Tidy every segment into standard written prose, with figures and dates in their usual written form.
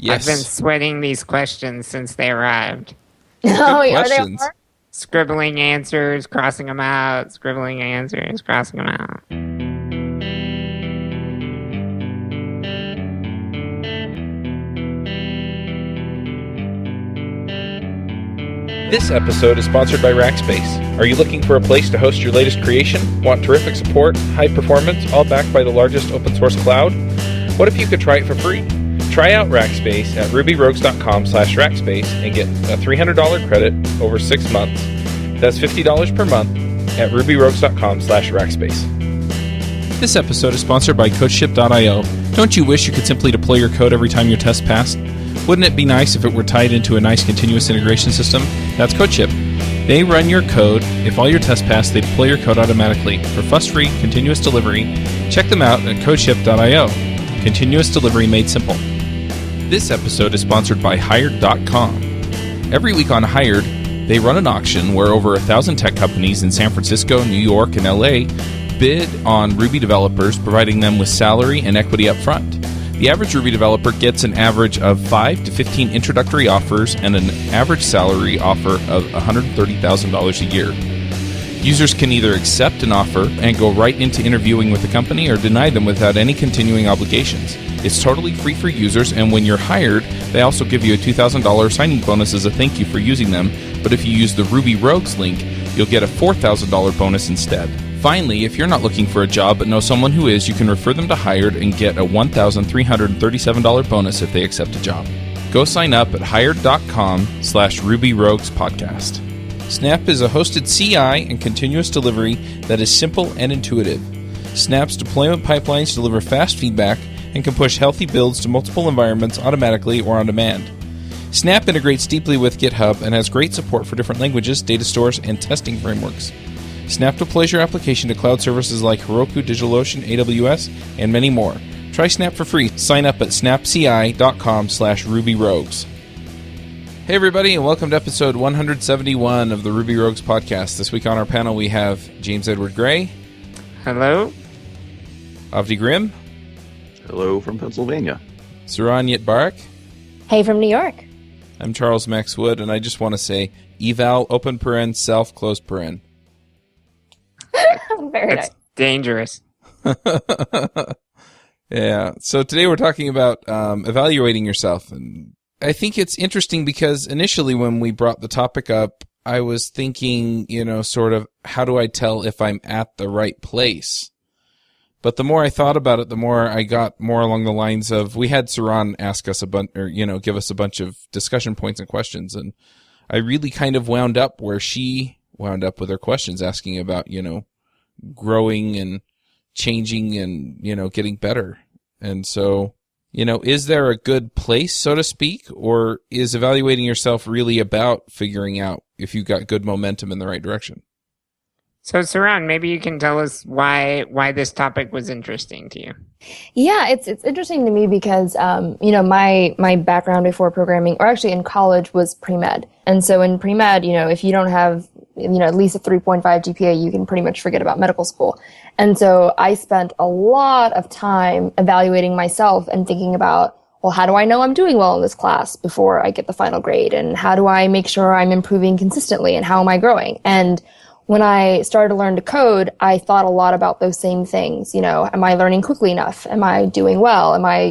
Yes. I've been sweating these questions since they arrived. Oh, are they questions. hard? Scribbling answers, crossing them out, scribbling answers, crossing them out. This episode is sponsored by Rackspace. Are you looking for a place to host your latest creation? Want terrific support, high performance, all backed by the largest open source cloud? What if you could try it for free? Try out Rackspace at rubyrogues.com/Rackspace and get a $300 credit over 6 months. That's $50 per month at rubyrogues.com/Rackspace. This episode is sponsored by CodeShip.io. Don't you wish you could simply deploy your code every time your test passed? Wouldn't it be nice if it were tied into a nice continuous integration system? That's CodeShip. They run your code. If all your tests pass, they deploy your code automatically for fuss-free continuous delivery. Check them out at CodeShip.io. Continuous delivery made simple. This episode is sponsored by Hired.com. Every week on Hired, they run an auction where over 1,000 tech companies in San Francisco, New York, and LA bid on Ruby developers, providing them with salary and equity up front. The average Ruby developer gets an average of 5 to 15 introductory offers and an average salary offer of $130,000 a year. Users can either accept an offer and go right into interviewing with the company or deny them without any continuing obligations. It's totally free for users, and when you're hired, they also give you a $2,000 signing bonus as a thank you for using them, but if you use the Ruby Rogues link, you'll get a $4,000 bonus instead. Finally, if you're not looking for a job but know someone who is, you can refer them to Hired and get a $1,337 bonus if they accept a job. Go sign up at hired.com/RubyRoguesPodcast. Snap is a hosted CI and continuous delivery that is simple and intuitive. Snap's deployment pipelines deliver fast feedback and can push healthy builds to multiple environments automatically or on demand. Snap integrates deeply with GitHub and has great support for different languages, data stores, and testing frameworks. Snap deploys your application to cloud services like Heroku, DigitalOcean, AWS, and many more. Try Snap for free. Sign up at snapci.com/RubyRogues. Hey everybody, and welcome to episode 171 of the Ruby Rogues podcast. This week on our panel we have James Edward Gray. Hello? Avdi Grimm. Hello from Pennsylvania. Saran Yitbarek. Hey, from New York. I'm Charles Max Wood, and I just want to say eval, open paren, self, close paren. Very That's nice. dangerous. Yeah, so today we're talking about evaluating yourself, and I think it's interesting because initially when we brought the topic up, I was thinking, sort of, how do I tell if I'm at the right place? But the more I thought about it, the more I got more along the lines of, we had Saran ask us give us a bunch of discussion points and questions, and I really kind of wound up where she wound up with her questions, asking about, growing and changing and, getting better. And so, is there a good place, so to speak, or is evaluating yourself really about figuring out if you got good momentum in the right direction? So, Saran, maybe you can tell us why this topic was interesting to you. Yeah, it's interesting to me because my background before programming, or actually in college, was pre-med. And so in pre-med, if you don't have at least a 3.5 GPA, you can pretty much forget about medical school. And so I spent a lot of time evaluating myself and thinking about, well, how do I know I'm doing well in this class before I get the final grade? And how do I make sure I'm improving consistently? And how am I growing? And when I started to learn to code, I thought a lot about those same things. Am I learning quickly enough? Am I doing well? Am I,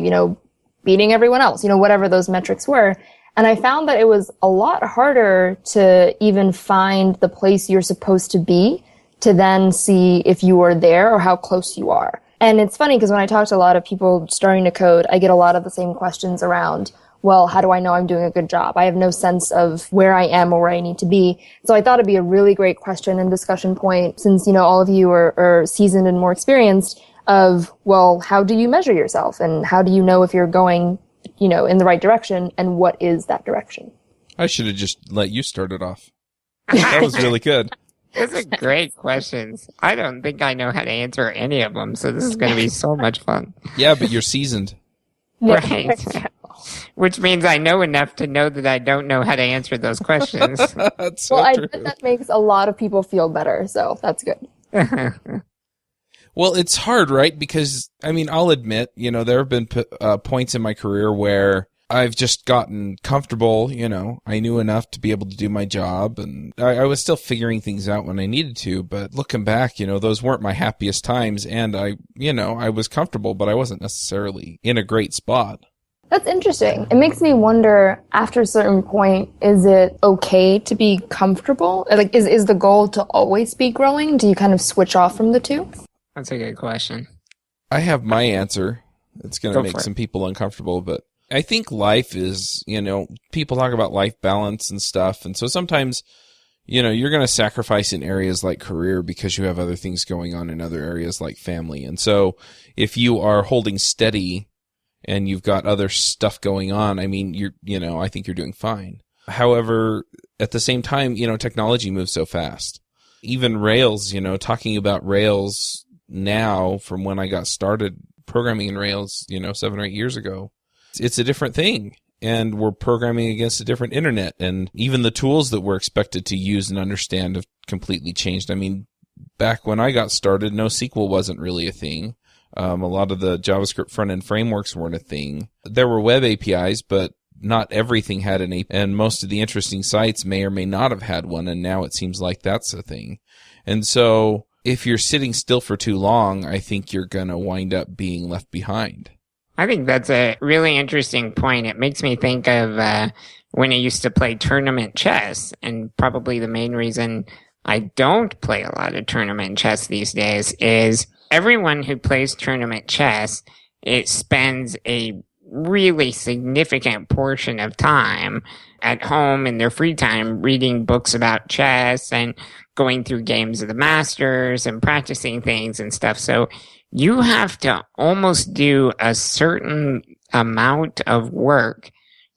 beating everyone else? Whatever those metrics were. And I found that it was a lot harder to even find the place you're supposed to be to then see if you are there or how close you are. And it's funny because when I talk to a lot of people starting to code, I get a lot of the same questions around, well, how do I know I'm doing a good job? I have no sense of where I am or where I need to be. So I thought it'd be a really great question and discussion point since, all of you are seasoned and more experienced of, well, how do you measure yourself? And how do you know if you're going, in the right direction? And what is that direction? I should have just let you start it off. That was really good. Those are great questions. I don't think I know how to answer any of them, so this is going to be so much fun. Yeah, but you're seasoned. Right. Which means I know enough to know that I don't know how to answer those questions. That's so Well, true. I bet that makes a lot of people feel better, so that's good. Well, it's hard, right? Because, I'll admit, there have been points in my career where I've just gotten comfortable, I knew enough to be able to do my job, and I was still figuring things out when I needed to, but looking back, those weren't my happiest times, and I was comfortable, but I wasn't necessarily in a great spot. That's interesting. It makes me wonder, after a certain point, is it okay to be comfortable? Like, is the goal to always be growing? Do you kind of switch off from the two? That's a good question. I have my answer. It's going to make some people uncomfortable, but I think life is, people talk about life balance and stuff. And so sometimes, you're going to sacrifice in areas like career because you have other things going on in other areas like family. And so if you are holding steady and you've got other stuff going on, I mean, I think you're doing fine. However, at the same time, technology moves so fast. Even Rails, talking about Rails now from when I got started programming in Rails, 7 or 8 years ago, it's a different thing, and we're programming against a different internet, and even the tools that we're expected to use and understand have completely changed. I mean, back when I got started, NoSQL wasn't really a thing. A lot of the JavaScript front-end frameworks weren't a thing. There were web APIs, but not everything had an API, and most of the interesting sites may or may not have had one, and now it seems like that's a thing. And so if you're sitting still for too long, I think you're going to wind up being left behind. I think that's a really interesting point. It makes me think of when I used to play tournament chess, and probably the main reason I don't play a lot of tournament chess these days is everyone who plays tournament chess, it spends a really significant portion of time at home in their free time reading books about chess and going through games of the masters and practicing things and stuff. So you have to almost do a certain amount of work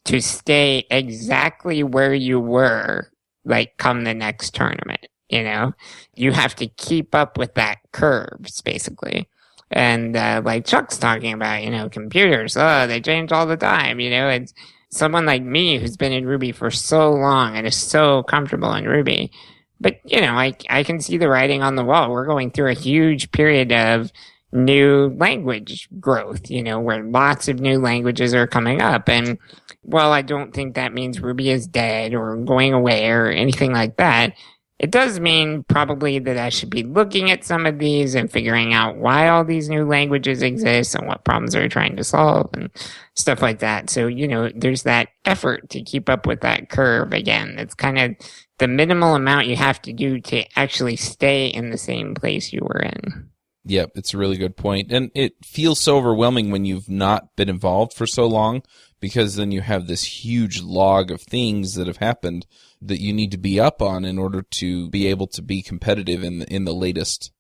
to stay exactly where you were, like, come the next tournament, You have to keep up with that curves, basically. And like Chuck's talking about, computers, they change all the time, It's someone like me who's been in Ruby for so long and is so comfortable in Ruby. But, I can see the writing on the wall. We're going through a huge period of new language growth, where lots of new languages are coming up. And while I don't think that means Ruby is dead or going away or anything like that, it does mean probably that I should be looking at some of these and figuring out why all these new languages exist and what problems they're trying to solve and stuff like that. So, there's that effort to keep up with that curve again. It's kind of the minimal amount you have to do to actually stay in the same place you were in. Yep, it's a really good point. And it feels so overwhelming when you've not been involved for so long, because then you have this huge log of things that have happened that you need to be up on in order to be able to be competitive in the latest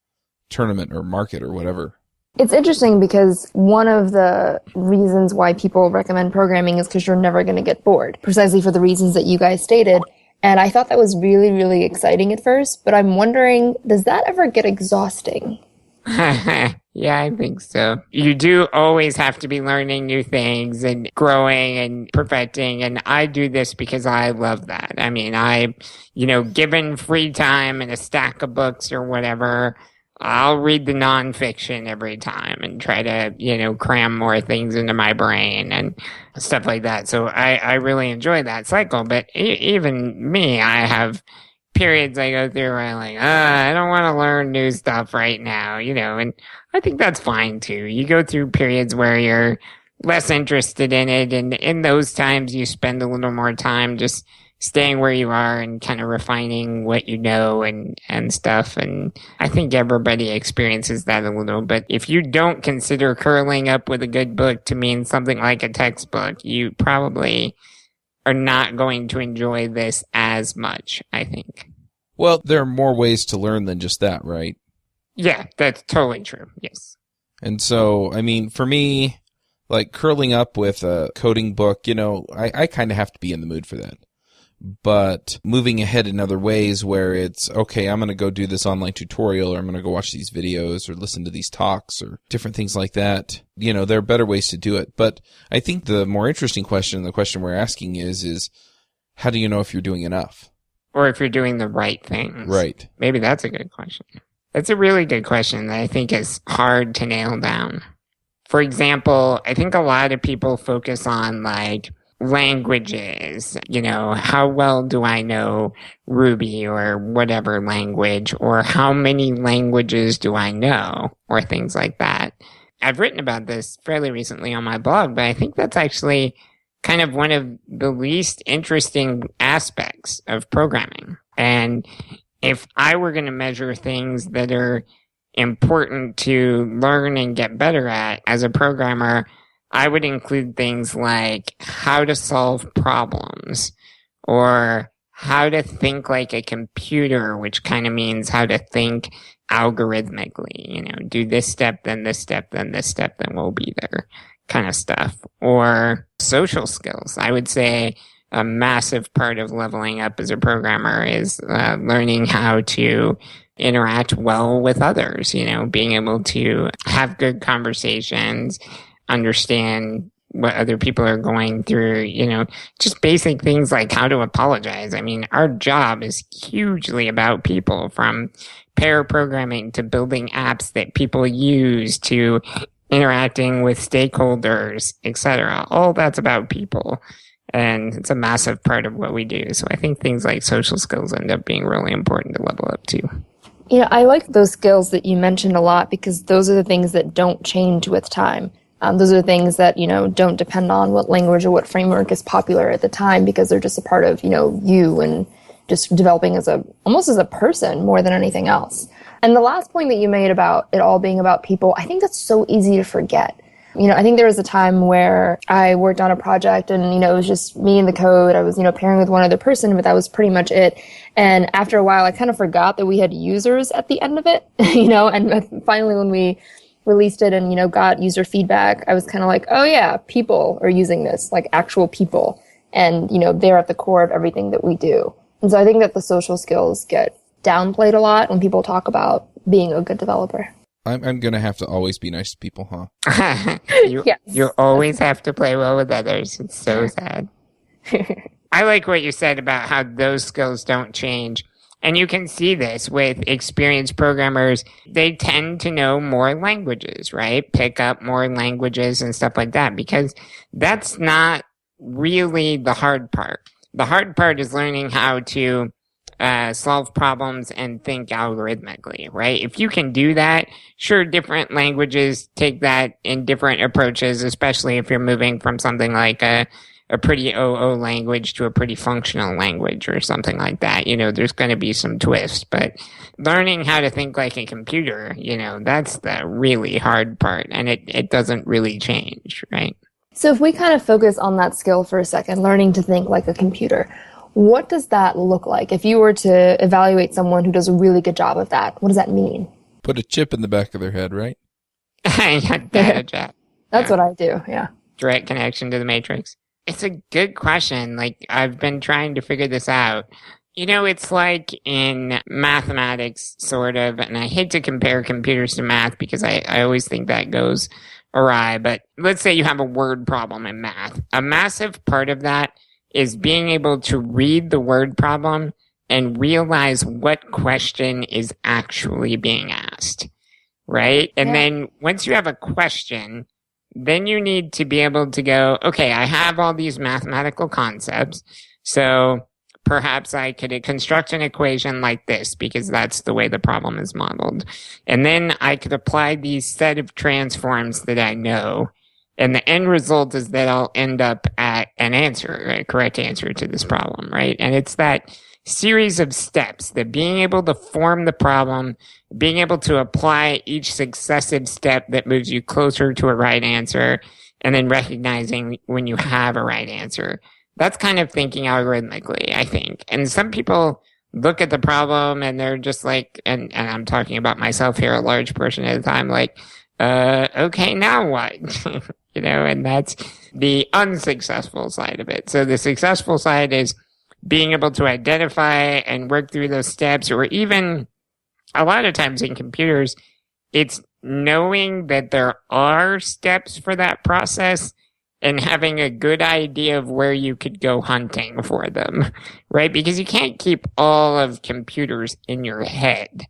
tournament or market or whatever. It's interesting because one of the reasons why people recommend programming is because you're never going to get bored, precisely for the reasons that you guys stated. And I thought that was really, really exciting at first, but I'm wondering, does that ever get exhausting? Yeah, I think so. You do always have to be learning new things and growing and perfecting. And I do this because I love that. I mean, given free time and a stack of books or whatever, I'll read the nonfiction every time and try to, cram more things into my brain and stuff like that. So I really enjoy that cycle. But even me, I have periods I go through where I'm like, I don't want to learn new stuff right now, and I think that's fine too. You go through periods where you're less interested in it, and in those times you spend a little more time just staying where you are and kind of refining what you know and stuff. And I think everybody experiences that a little. But if you don't consider curling up with a good book to mean something like a textbook, you probably are not going to enjoy this as much, I think. Well, there are more ways to learn than just that, right? Yeah, that's totally true. Yes. And so, I mean, for me, like curling up with a coding book, I kind of have to be in the mood for that. But moving ahead in other ways where it's, okay, I'm going to go do this online tutorial, or I'm going to go watch these videos or listen to these talks or different things like that. There are better ways to do it. But I think the more interesting question, the question we're asking is how do you know if you're doing enough? Or if you're doing the right things. Right. Maybe that's a good question. That's a really good question that I think is hard to nail down. For example, I think a lot of people focus on like languages, how well do I know Ruby or whatever language, or how many languages do I know, or things like that. I've written about this fairly recently on my blog, but I think that's actually kind of one of the least interesting aspects of programming. And if I were going to measure things that are important to learn and get better at as a programmer, I would include things like how to solve problems, or how to think like a computer, which kind of means how to think algorithmically, do this step, then this step, then this step, then we'll be there kind of stuff. Or social skills. I would say a massive part of leveling up as a programmer is learning how to interact well with others, being able to have good conversations, understand what other people are going through, just basic things like how to apologize. I mean, our job is hugely about people, from pair programming to building apps that people use to interacting with stakeholders, etc. All that's about people. And it's a massive part of what we do. So I think things like social skills end up being really important to level up too. I like those skills that you mentioned a lot, because those are the things that don't change with time. Those are the things that, don't depend on what language or what framework is popular at the time, because they're just a part of, you and just developing almost as a person more than anything else. And the last point that you made about it all being about people, I think that's so easy to forget. I think there was a time where I worked on a project and, it was just me and the code. I was, pairing with one other person, but that was pretty much it. And after a while, I kind of forgot that we had users at the end of it, and finally when we released it and, got user feedback, I was kind of like, oh yeah, people are using this, like actual people. And, they're at the core of everything that we do. And so I think that the social skills get downplayed a lot when people talk about being a good developer. I'm going to have to always be nice to people, huh? Yes. You always have to play well with others. It's so sad. I like what you said about how those skills don't change. And you can see this with experienced programmers. They tend to know more languages, right? Pick up more languages and stuff like that, because that's not really the hard part. The hard part is learning how to solve problems and think algorithmically, right? If you can do that, sure, different languages take that in different approaches, especially if you're moving from something like a pretty OO language to a pretty functional language or something like that. There's going to be some twists, but learning how to think like a computer, that's the really hard part, and it doesn't really change, right? So if we kind of focus on that skill for a second, learning to think like a computer, what does that look like? If you were to evaluate someone who does a really good job of that, what does that mean? Put a chip in the back of their head, right? Data jet. That's what I do, yeah. Direct connection to the matrix. It's a good question. I've been trying to figure this out. It's like in mathematics, sort of, and I hate to compare computers to math because I always think that goes awry, but let's say you have a word problem in math. A massive part of that is being able to read the word problem and realize what question is actually being asked, right? And then once you have a question, then you need to be able to go, okay, I have all these mathematical concepts, so perhaps I could construct an equation like this because that's the way the problem is modeled. And then I could apply these set of transforms that I know. And the end result is that I'll end up at an answer, a correct answer to this problem, right? And it's that series of steps, that being able to form the problem, being able to apply each successive step that moves you closer to a right answer, and then recognizing when you have a right answer. That's kind of thinking algorithmically, I think. And some people look at the problem and they're just like, and I'm talking about myself here a large portion of the time, like, okay, now what? And that's the unsuccessful side of it. So the successful side is being able to identify and work through those steps, or even a lot of times in computers, it's knowing that there are steps for that process and having a good idea of where you could go hunting for them, right? Because you can't keep all of computers in your head,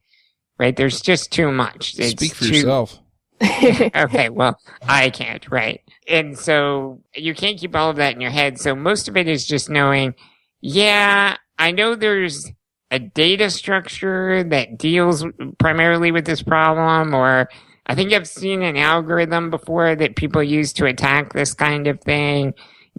right? There's just too much. Speak for yourself. Okay, well, I can't, right? And so you can't keep all of that in your head. So most of it is just knowing, yeah, I know there's a data structure that deals primarily with this problem, or I think I've seen an algorithm before that people use to attack this kind of thing.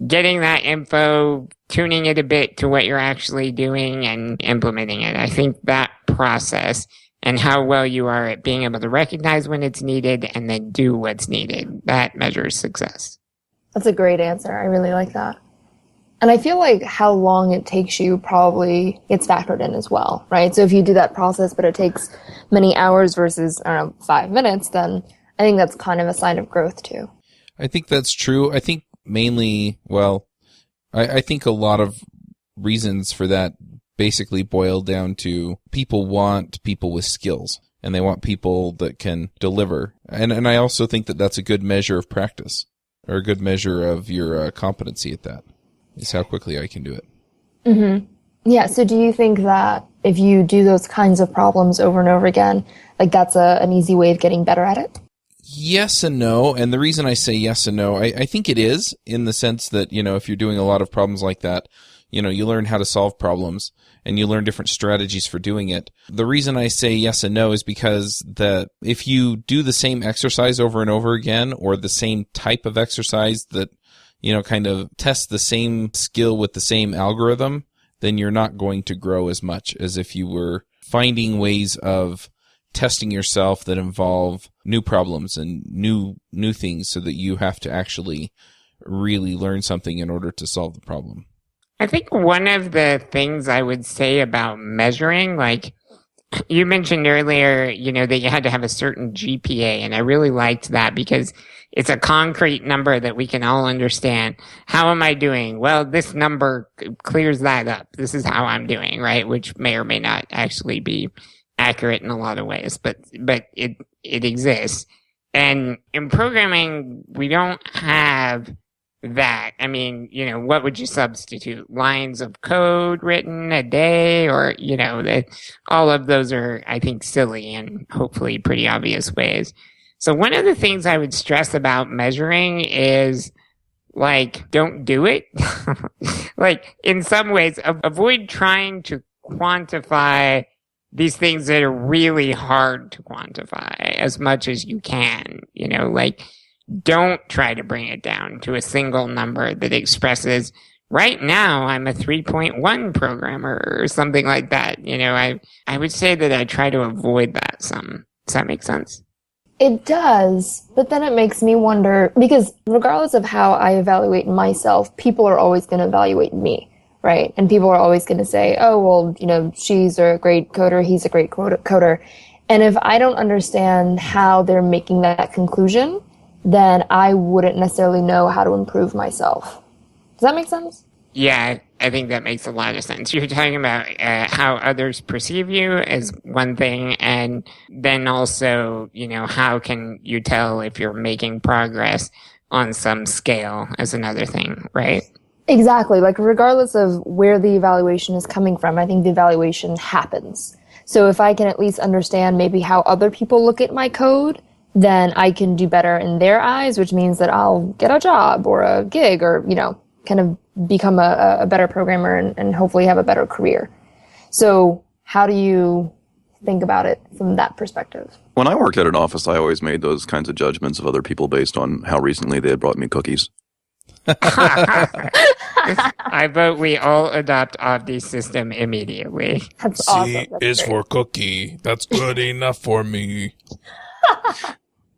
Getting that info, tuning it a bit to what you're actually doing and implementing it. I think that process and how well you are at being able to recognize when it's needed and then do what's needed, that measures success. That's a great answer. I really like that. And I feel like how long it takes you probably gets factored in as well, right? So if you do that process, but it takes many hours versus, 5 minutes, then I think that's kind of a sign of growth too. I think that's true. I think mainly, I think a lot of reasons for that basically boil down to people want people with skills, and they want people that can deliver. And I also think that that's a good measure of practice, or a good measure of your competency at that, is how quickly I can do it. Mm-hmm. Yeah, so do you think that if you do those kinds of problems over and over again, like that's an easy way of getting better at it? Yes and no. And the reason I say yes and no, I think it is, in the sense that, if you're doing a lot of problems like that, you learn how to solve problems and you learn different strategies for doing it. The reason I say yes and no is because that if you do the same exercise over and over again, or the same type of exercise that, kind of tests the same skill with the same algorithm, then you're not going to grow as much as if you were finding ways of testing yourself that involve new problems and new things, so that you have to actually really learn something in order to solve the problem. I think one of the things I would say about measuring, like you mentioned earlier, that you had to have a certain GPA, and I really liked that because it's a concrete number that we can all understand. How am I doing? Well, this number clears that up. This is how I'm doing, right? Which may or may not actually be accurate in a lot of ways, but it exists. And in programming, we don't have that. I mean, what would you substitute? Lines of code written a day, or, all of those are, I think, silly in hopefully pretty obvious ways. So one of the things I would stress about measuring is, don't do it. In some ways, avoid trying to quantify these things that are really hard to quantify as much as you can. Don't try to bring it down to a single number that expresses, right now I'm a 3.1 programmer or something like that. I would say that I try to avoid that some. Does that make sense? It does, but then it makes me wonder, because regardless of how I evaluate myself, people are always going to evaluate me, right? And people are always going to say, oh, well, she's a great coder, he's a great coder. And if I don't understand how they're making that conclusion, then I wouldn't necessarily know how to improve myself. Does that make sense? Yeah, I think that makes a lot of sense. You're talking about how others perceive you as one thing, and then also, how can you tell if you're making progress on some scale as another thing, right? Exactly. Regardless of where the evaluation is coming from, I think the evaluation happens. So if I can at least understand maybe how other people look at my code, then I can do better in their eyes, which means that I'll get a job or a gig, or, kind of become a better programmer and hopefully have a better career. So how do you think about it from that perspective? When I worked at an office, I always made those kinds of judgments of other people based on how recently they had brought me cookies. I vote we all adopt Avdi's system immediately. That's awesome. That's is great. for cookie. That's good enough for me.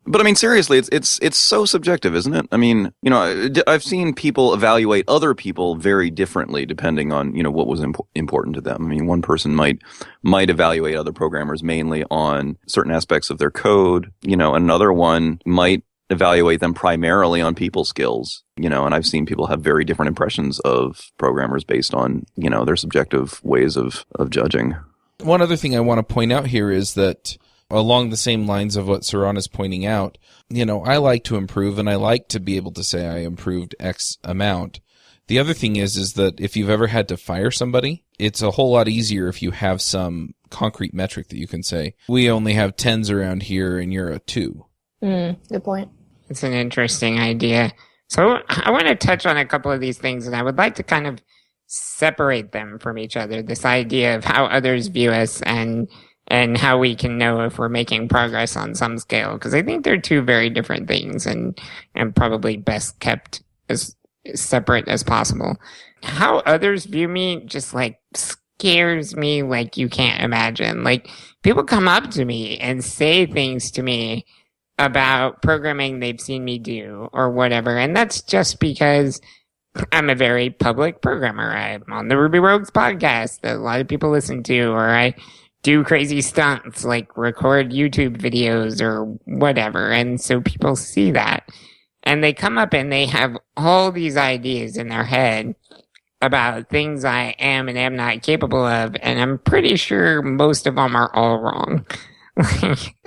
But I mean, seriously, it's so subjective, isn't it? I mean, I've seen people evaluate other people very differently depending on, what was important to them. I mean, one person might evaluate other programmers mainly on certain aspects of their code, another one might evaluate them primarily on people skills, and I've seen people have very different impressions of programmers based on, their subjective ways of judging. One other thing I want to point out here is that, along the same lines of what Saran is pointing out, I like to improve, and I like to be able to say I improved X amount. The other thing is that if you've ever had to fire somebody, it's a whole lot easier if you have some concrete metric that you can say, we only have 10s around here and you're a 2. Good point. It's an interesting idea. So I want to touch on a couple of these things, and I would like to kind of separate them from each other. This idea of how others view us and how we can know if we're making progress on some scale, because I think they're two very different things and probably best kept as separate as possible. How others view me just like scares me like you can't imagine. Like, people come up to me and say things to me about programming they've seen me do or whatever, and that's just because I'm a very public programmer. I'm on the Ruby Rogues podcast that a lot of people listen to, or I do crazy stunts like record YouTube videos or whatever. And so people see that and they come up and they have all these ideas in their head about things I am and am not capable of. And I'm pretty sure most of them are all wrong.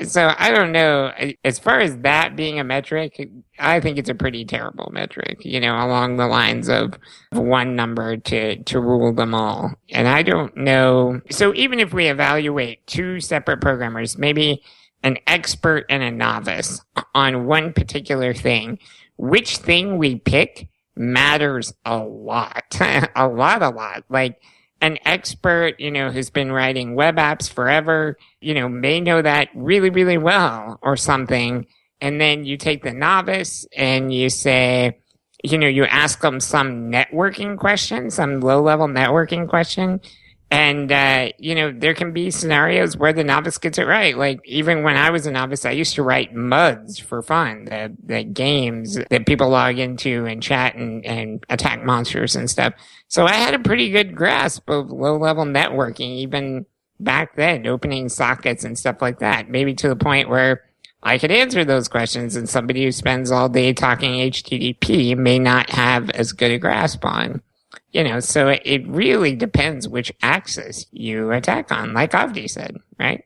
So I don't know. As far as that being a metric, I think it's a pretty terrible metric, along the lines of one number to rule them all. And I don't know. So even if we evaluate two separate programmers, maybe an expert and a novice on one particular thing, which thing we pick matters a lot, a lot. Like, an expert, who's been writing web apps forever, may know that really, really well or something. And then you take the novice and you say, you ask them some networking question, some low-level networking question. And, there can be scenarios where the novice gets it right. Like, even when I was a novice, I used to write MUDs for fun, the games that people log into and chat and attack monsters and stuff. So I had a pretty good grasp of low-level networking, even back then, opening sockets and stuff like that. Maybe to the point where I could answer those questions, and somebody who spends all day talking HTTP may not have as good a grasp on. So it really depends which axis you attack on, like Avdi said, right?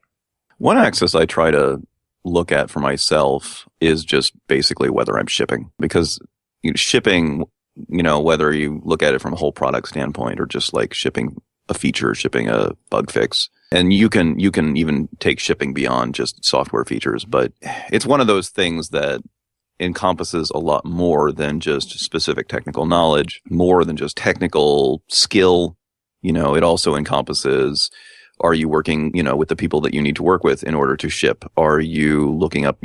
One axis I try to look at for myself is just basically whether I'm shipping. Because shipping, whether you look at it from a whole product standpoint or just like shipping a feature, shipping a bug fix, and you can even take shipping beyond just software features. But it's one of those things that encompasses a lot more than just specific technical knowledge, more than just technical skill. It also encompasses, are you working, with the people that you need to work with in order to ship? Are you looking up,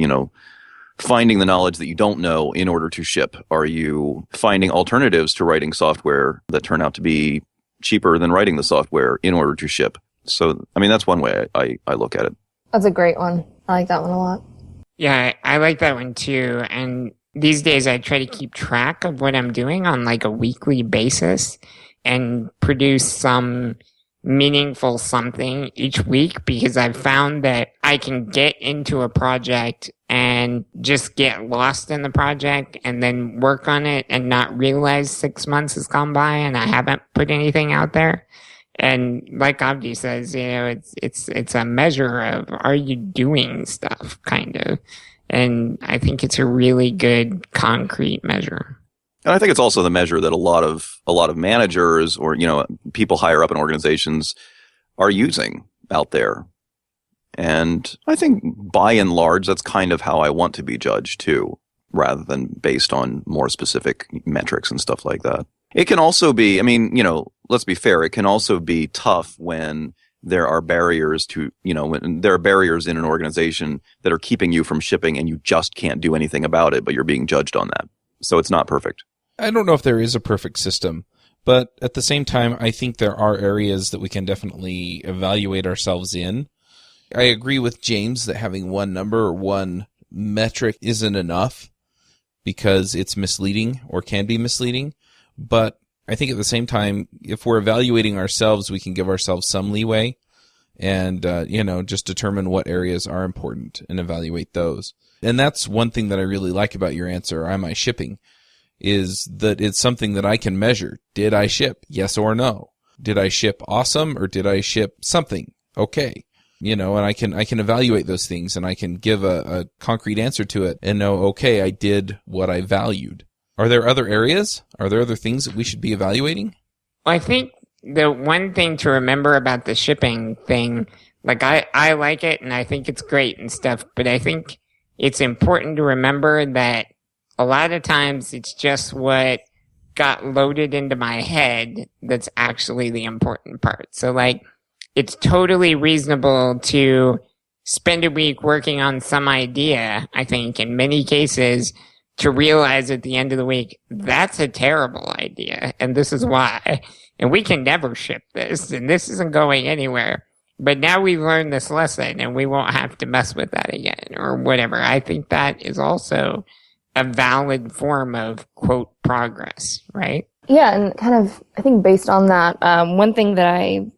finding the knowledge that you don't know in order to ship? Are you finding alternatives to writing software that turn out to be cheaper than writing the software in order to ship? So, that's one way I look at it. That's a great one. I like that one a lot. Yeah, I like that one too. And these days I try to keep track of what I'm doing on like a weekly basis and produce some meaningful something each week, because I've found that I can get into a project and just get lost in the project and then work on it and not realize 6 months has gone by and I haven't put anything out there. And like Avdi says, it's a measure of, are you doing stuff, kind of. And I think it's a really good concrete measure. And I think it's also the measure that a lot of managers or, people higher up in organizations are using out there. And I think by and large, that's kind of how I want to be judged too, rather than based on more specific metrics and stuff like that. It can also be, let's be fair, it can also be tough when there are barriers to, when there are barriers in an organization that are keeping you from shipping and you just can't do anything about it, but you're being judged on that. So it's not perfect. I don't know if there is a perfect system, but at the same time, I think there are areas that we can definitely evaluate ourselves in. I agree with James that having one number or one metric isn't enough because it's misleading or can be misleading. But I think at the same time, if we're evaluating ourselves, we can give ourselves some leeway and, just determine what areas are important and evaluate those. And that's one thing that I really like about your answer, am I shipping, is that it's something that I can measure. Did I ship? Yes or no? Did I ship awesome or did I ship something? Okay. And I can evaluate those things and I can give a concrete answer to it and know, okay, I did what I valued. Are there other areas? Are there other things that we should be evaluating? Well, I think the one thing to remember about the shipping thing, like I like it and I think it's great and stuff, but I think, it's important to remember that a lot of times it's just what got loaded into my head that's actually the important part. So like, it's totally reasonable to spend a week working on some idea, I think, in many cases, to realize at the end of the week, that's a terrible idea, and this is why. And we can never ship this, and this isn't going anywhere. But now we've learned this lesson, and we won't have to mess with that again, or whatever. I think that is also a valid form of, quote, progress, right? Yeah, and kind of, I think based on that, one thing that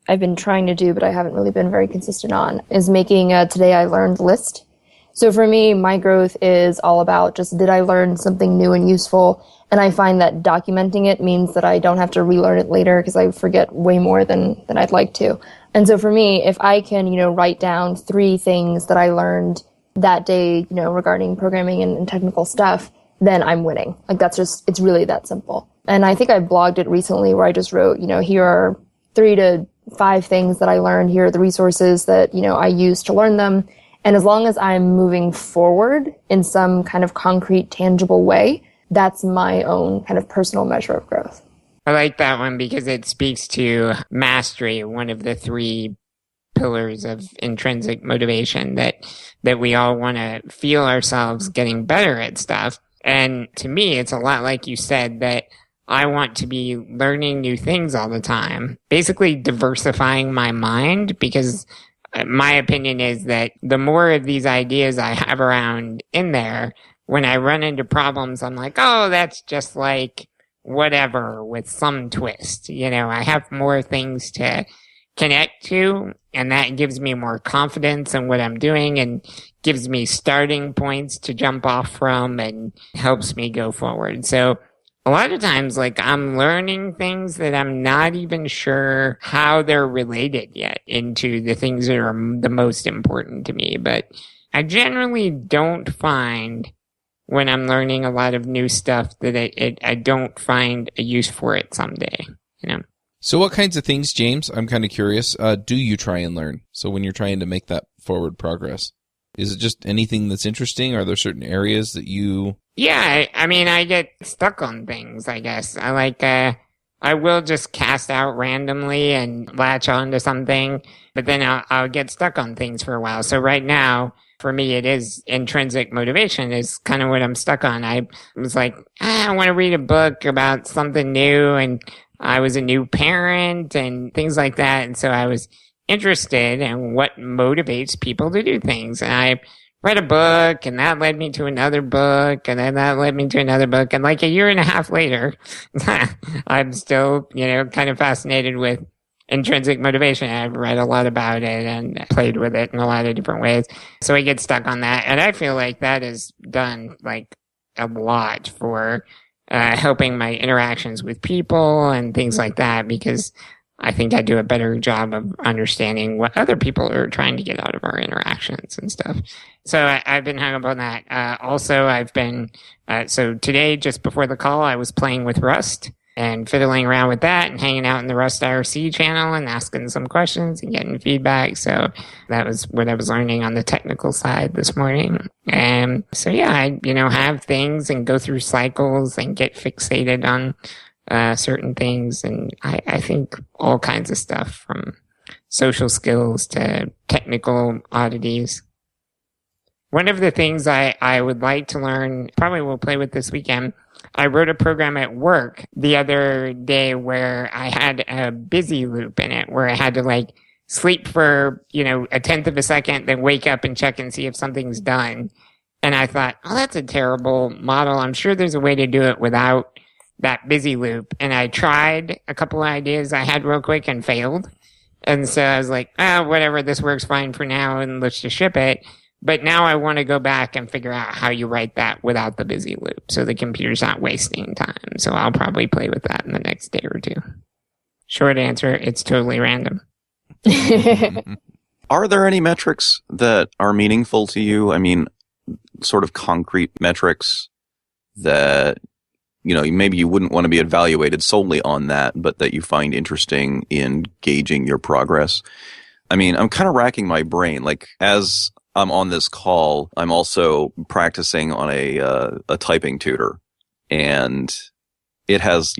I've been trying to do, but I haven't really been very consistent on, is making a Today I Learned list. So for me, my growth is all about just, did I learn something new and useful? And I find that documenting it means that I don't have to relearn it later because I forget way more than I'd like to. And so for me, if I can, write down 3 things that I learned that day, regarding programming and technical stuff, then I'm winning. Like it's really that simple. And I think I blogged it recently where I just wrote, here are 3 to 5 things that I learned. Here are the resources that, I use to learn them. And as long as I'm moving forward in some kind of concrete, tangible way, that's my own kind of personal measure of growth. I like that one because it speaks to mastery, one of the 3 pillars of intrinsic motivation that we all want to feel ourselves getting better at stuff. And to me, it's a lot like you said, that I want to be learning new things all the time, basically diversifying my mind, because my opinion is that the more of these ideas I have around in there, when I run into problems, I'm like, oh, that's just like whatever with some twist. I have more things to connect to, and that gives me more confidence in what I'm doing and gives me starting points to jump off from and helps me go forward. So a lot of times, like, I'm learning things that I'm not even sure how they're related yet into the things that are the most important to me. But I generally don't find, when I'm learning a lot of new stuff, that I don't find a use for it someday, So what kinds of things, James, I'm kind of curious, do you try and learn? So when you're trying to make that forward progress, is it just anything that's interesting? Are there certain areas that you... Yeah, I mean, I get stuck on things, I guess. I will just cast out randomly and latch on to something, but then I'll get stuck on things for a while. So right now, for me, it is intrinsic motivation is kind of what I'm stuck on. I was like, I want to read a book about something new, and I was a new parent and things like that. And so I was interested in what motivates people to do things. And I read a book, and that led me to another book, and then that led me to another book. And like a year and a half later, I'm still, kind of fascinated with intrinsic motivation. I've read a lot about it and played with it in a lot of different ways. So I get stuck on that. And I feel like that has done like a lot for helping my interactions with people and things like that, because I think I do a better job of understanding what other people are trying to get out of our interactions and stuff. So I've been hung up on that. Also, I've been, so today, just before the call, I was playing with Rust and fiddling around with that and hanging out in the Rust IRC channel and asking some questions and getting feedback. So that was what I was learning on the technical side this morning. And so, yeah, I, have things and go through cycles and get fixated on certain things. And I think all kinds of stuff, from social skills to technical oddities. One of the things I would like to learn, probably will play with this weekend, I wrote a program at work the other day where I had a busy loop in it, where I had to sleep for, a tenth of a second, then wake up and check and see if something's done. And I thought, oh, that's a terrible model. I'm sure there's a way to do it without that busy loop. And I tried a couple of ideas I had real quick and failed. And so I was like, whatever, this works fine for now, and let's just ship it. But now I want to go back and figure out how you write that without the busy loop, so the computer's not wasting time. So I'll probably play with that in the next day or two. Short answer, it's totally random. Are there any metrics that are meaningful to you? I mean, sort of concrete metrics that, maybe you wouldn't want to be evaluated solely on that, but that you find interesting in gauging your progress. I mean, I'm kind of racking my brain. As I'm on this call, I'm also practicing on a typing tutor, and it has,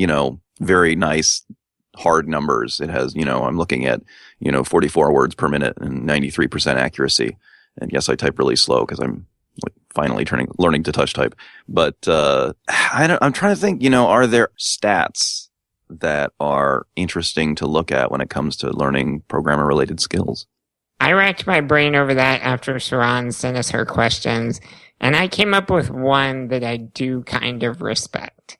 very nice hard numbers. It has, I'm looking at, 44 words per minute and 93% accuracy. And yes, I type really slow because I'm finally learning to touch type. But I'm trying to think, are there stats that are interesting to look at when it comes to learning programmer-related skills? I racked my brain over that after Saran sent us her questions, and I came up with one that I do kind of respect.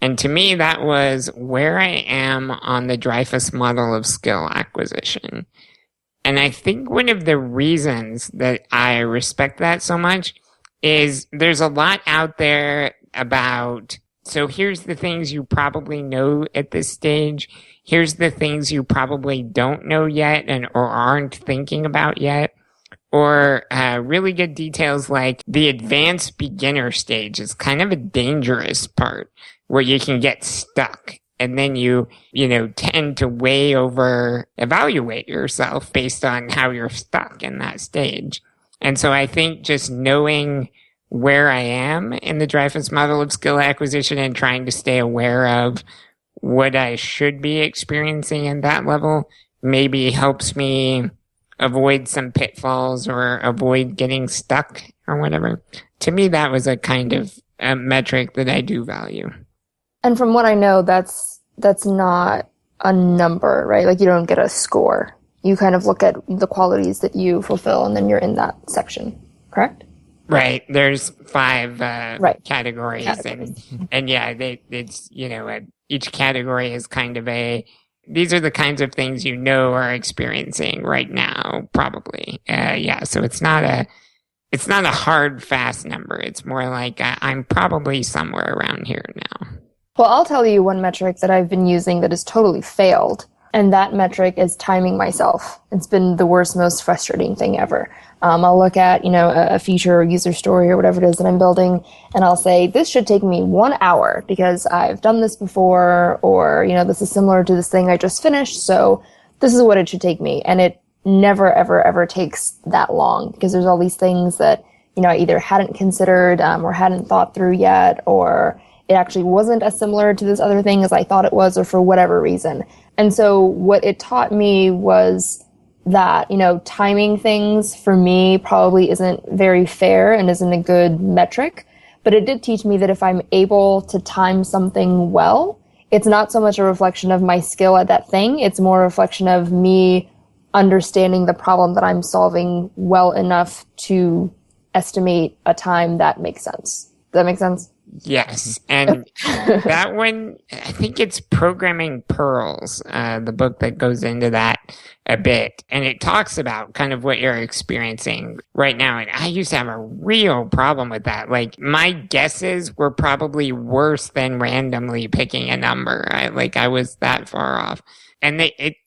And to me, that was where I am on the Dreyfus model of skill acquisition. And I think one of the reasons that I respect that so much is there's a lot out there about, so here's the things you probably know at this stage. Here's the things you probably don't know yet or aren't thinking about yet. Or really good details like the advanced beginner stage is kind of a dangerous part where you can get stuck. And then you tend to evaluate yourself based on how you're stuck in that stage. And so I think just knowing where I am in the Dreyfus model of skill acquisition and trying to stay aware of what I should be experiencing in that level maybe helps me avoid some pitfalls or avoid getting stuck or whatever. To me, that was a kind of a metric that I do value. And from what I know, that's not a number, right? Like you don't get a score. You kind of look at the qualities that you fulfill and then you're in that section, correct? Right. There's 5 categories. And yeah, it's, each category is kind of these are the kinds of things are experiencing right now, probably. So it's not a hard, fast number. It's more like I'm probably somewhere around here now. Well, I'll tell you one metric that I've been using that has totally failed. And that metric is timing myself. It's been the worst, most frustrating thing ever. I'll look at, a feature or user story or whatever it is that I'm building, and I'll say, this should take me 1 hour because I've done this before, or, this is similar to this thing I just finished, so this is what it should take me. And it never, ever, ever takes that long because there's all these things that, I either hadn't considered or hadn't thought through yet, or it actually wasn't as similar to this other thing as I thought it was, or for whatever reason. And so what it taught me was that, timing things for me probably isn't very fair and isn't a good metric. But it did teach me that if I'm able to time something well, it's not so much a reflection of my skill at that thing. It's more a reflection of me understanding the problem that I'm solving well enough to estimate a time that makes sense. Does that make sense? Yes, and that one, I think it's Programming Pearls, the book that goes into that a bit, and it talks about kind of what you're experiencing right now, and I used to have a real problem with that. Like, my guesses were probably worse than randomly picking a number. I was that far off. And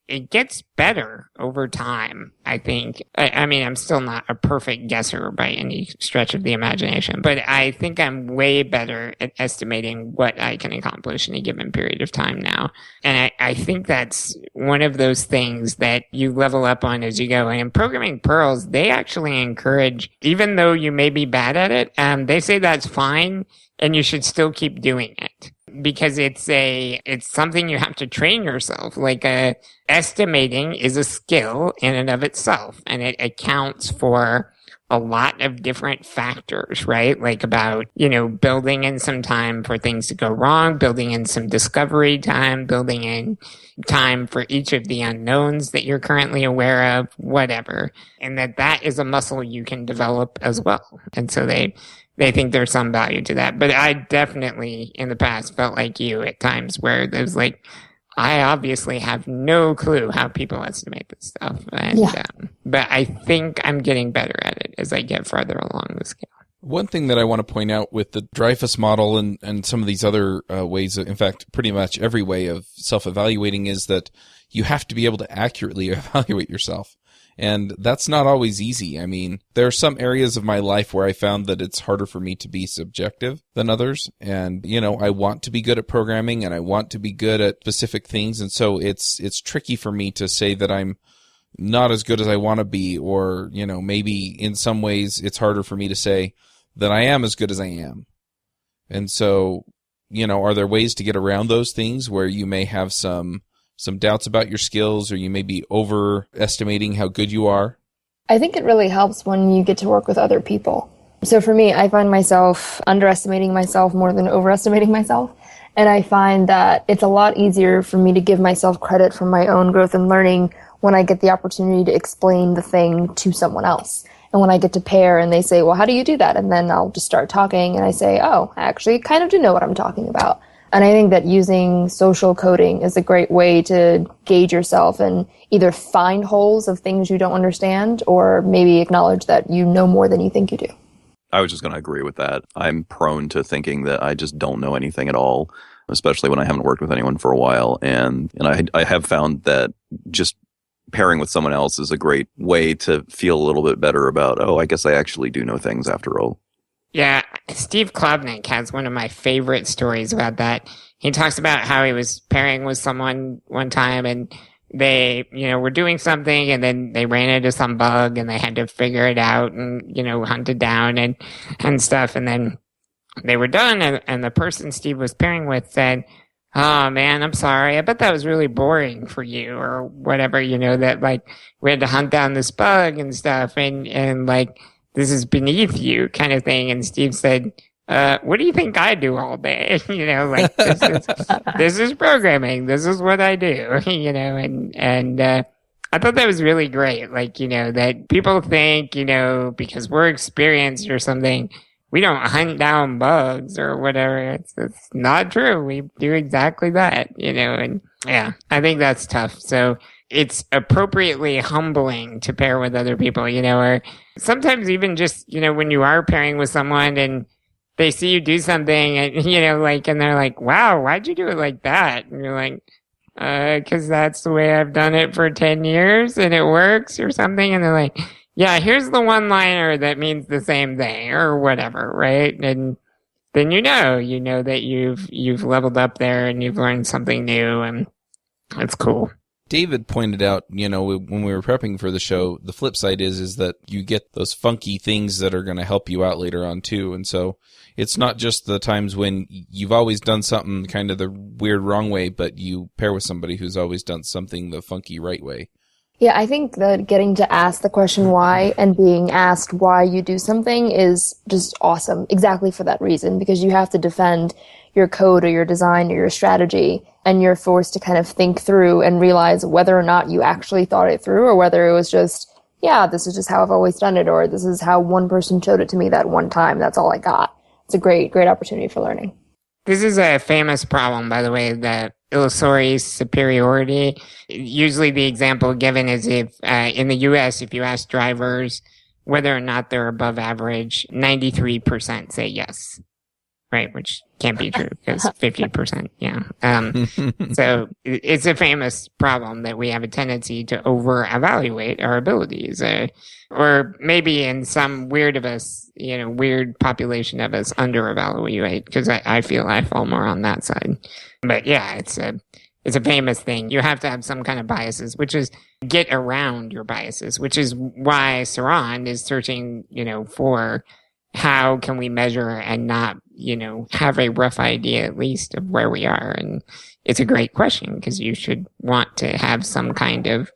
it gets better over time, I think. I mean, I'm still not a perfect guesser by any stretch of the imagination, but I think I'm way better at estimating what I can accomplish in a given period of time now. And I think that's one of those things that you level up on as you go. And in Programming Pearls, they actually encourage, even though you may be bad at it, they say that's fine and you should still keep doing it. Because it's something you have to train yourself. Estimating is a skill in and of itself, and it accounts for a lot of different factors, right? Like about, building in some time for things to go wrong, building in some discovery time, building in time for each of the unknowns that you're currently aware of, whatever. And that is a muscle you can develop as well. And so they think there's some value to that. But I definitely, in the past, felt like you at times where there's I obviously have no clue how people estimate this stuff. And, but I think I'm getting better at it as I get farther along the scale. One thing that I want to point out with the Dreyfus model and some of these other ways, in fact, pretty much every way of self-evaluating, is that you have to be able to accurately evaluate yourself. And that's not always easy. I mean, there are some areas of my life where I found that it's harder for me to be subjective than others. And, I want to be good at programming and I want to be good at specific things. And so it's tricky for me to say that I'm not as good as I want to be, or, maybe in some ways it's harder for me to say that I am as good as I am. And so, are there ways to get around those things where you may have some doubts about your skills, or you may be overestimating how good you are? I think it really helps when you get to work with other people. So for me, I find myself underestimating myself more than overestimating myself. And I find that it's a lot easier for me to give myself credit for my own growth and learning when I get the opportunity to explain the thing to someone else. And when I get to pair and they say, well, how do you do that? And then I'll just start talking and I say, oh, I actually kind of do know what I'm talking about. And I think that using social coding is a great way to gauge yourself and either find holes of things you don't understand or maybe acknowledge that you know more than you think you do. I was just going to agree with that. I'm prone to thinking that I just don't know anything at all, especially when I haven't worked with anyone for a while. And I have found that just pairing with someone else is a great way to feel a little bit better about, oh, I guess I actually do know things after all. Yeah, Steve Klobnik has one of my favorite stories about that. He talks about how he was pairing with someone one time and they, were doing something and then they ran into some bug and they had to figure it out and, hunt it down and stuff. And then they were done and the person Steve was pairing with said, oh man, I'm sorry. I bet that was really boring for you or whatever, that like we had to hunt down this bug and stuff and like this is beneath you kind of thing. And Steve said, what do you think I do all day? Like this is programming. This is what I do, and I thought that was really great. Like, that people think, because we're experienced or something, we don't hunt down bugs or whatever. It's not true. We do exactly that, and yeah, I think that's tough. So it's appropriately humbling to pair with other people, or sometimes even just, when you are pairing with someone and they see you do something and, and they're like, wow, why'd you do it like that? And you're like, 'cause that's the way I've done it for 10 years and it works or something. And they're like, yeah, here's the one liner that means the same thing or whatever. Right. And then, that you've leveled up there and you've learned something new and that's cool. David pointed out, when we were prepping for the show, the flip side is that you get those funky things that are going to help you out later on too. And so it's not just the times when you've always done something kind of the weird wrong way, but you pair with somebody who's always done something the funky right way. Yeah, I think that getting to ask the question why and being asked why you do something is just awesome. Exactly for that reason, because you have to defend your code or your design or your strategy, and you're forced to kind of think through and realize whether or not you actually thought it through or whether it was just, yeah, this is just how I've always done it, or this is how one person showed it to me that one time. That's all I got. It's a great opportunity for learning. This is a famous problem, by the way, the illusory superiority. Usually the example given is if, in the US, if you ask drivers whether or not they're above average, 93% say yes. Right, which can't be true because 50%, yeah. So it's a famous problem that we have a tendency to over-evaluate our abilities, or maybe in some weird population of us under-evaluate, because I feel I fall more on that side. But yeah, it's a famous thing. You have to have some kind of biases, which is get around your biases, which is why Saran is searching, for how can we measure and not, have a rough idea at least of where we are. And it's a great question because you should want to have some kind of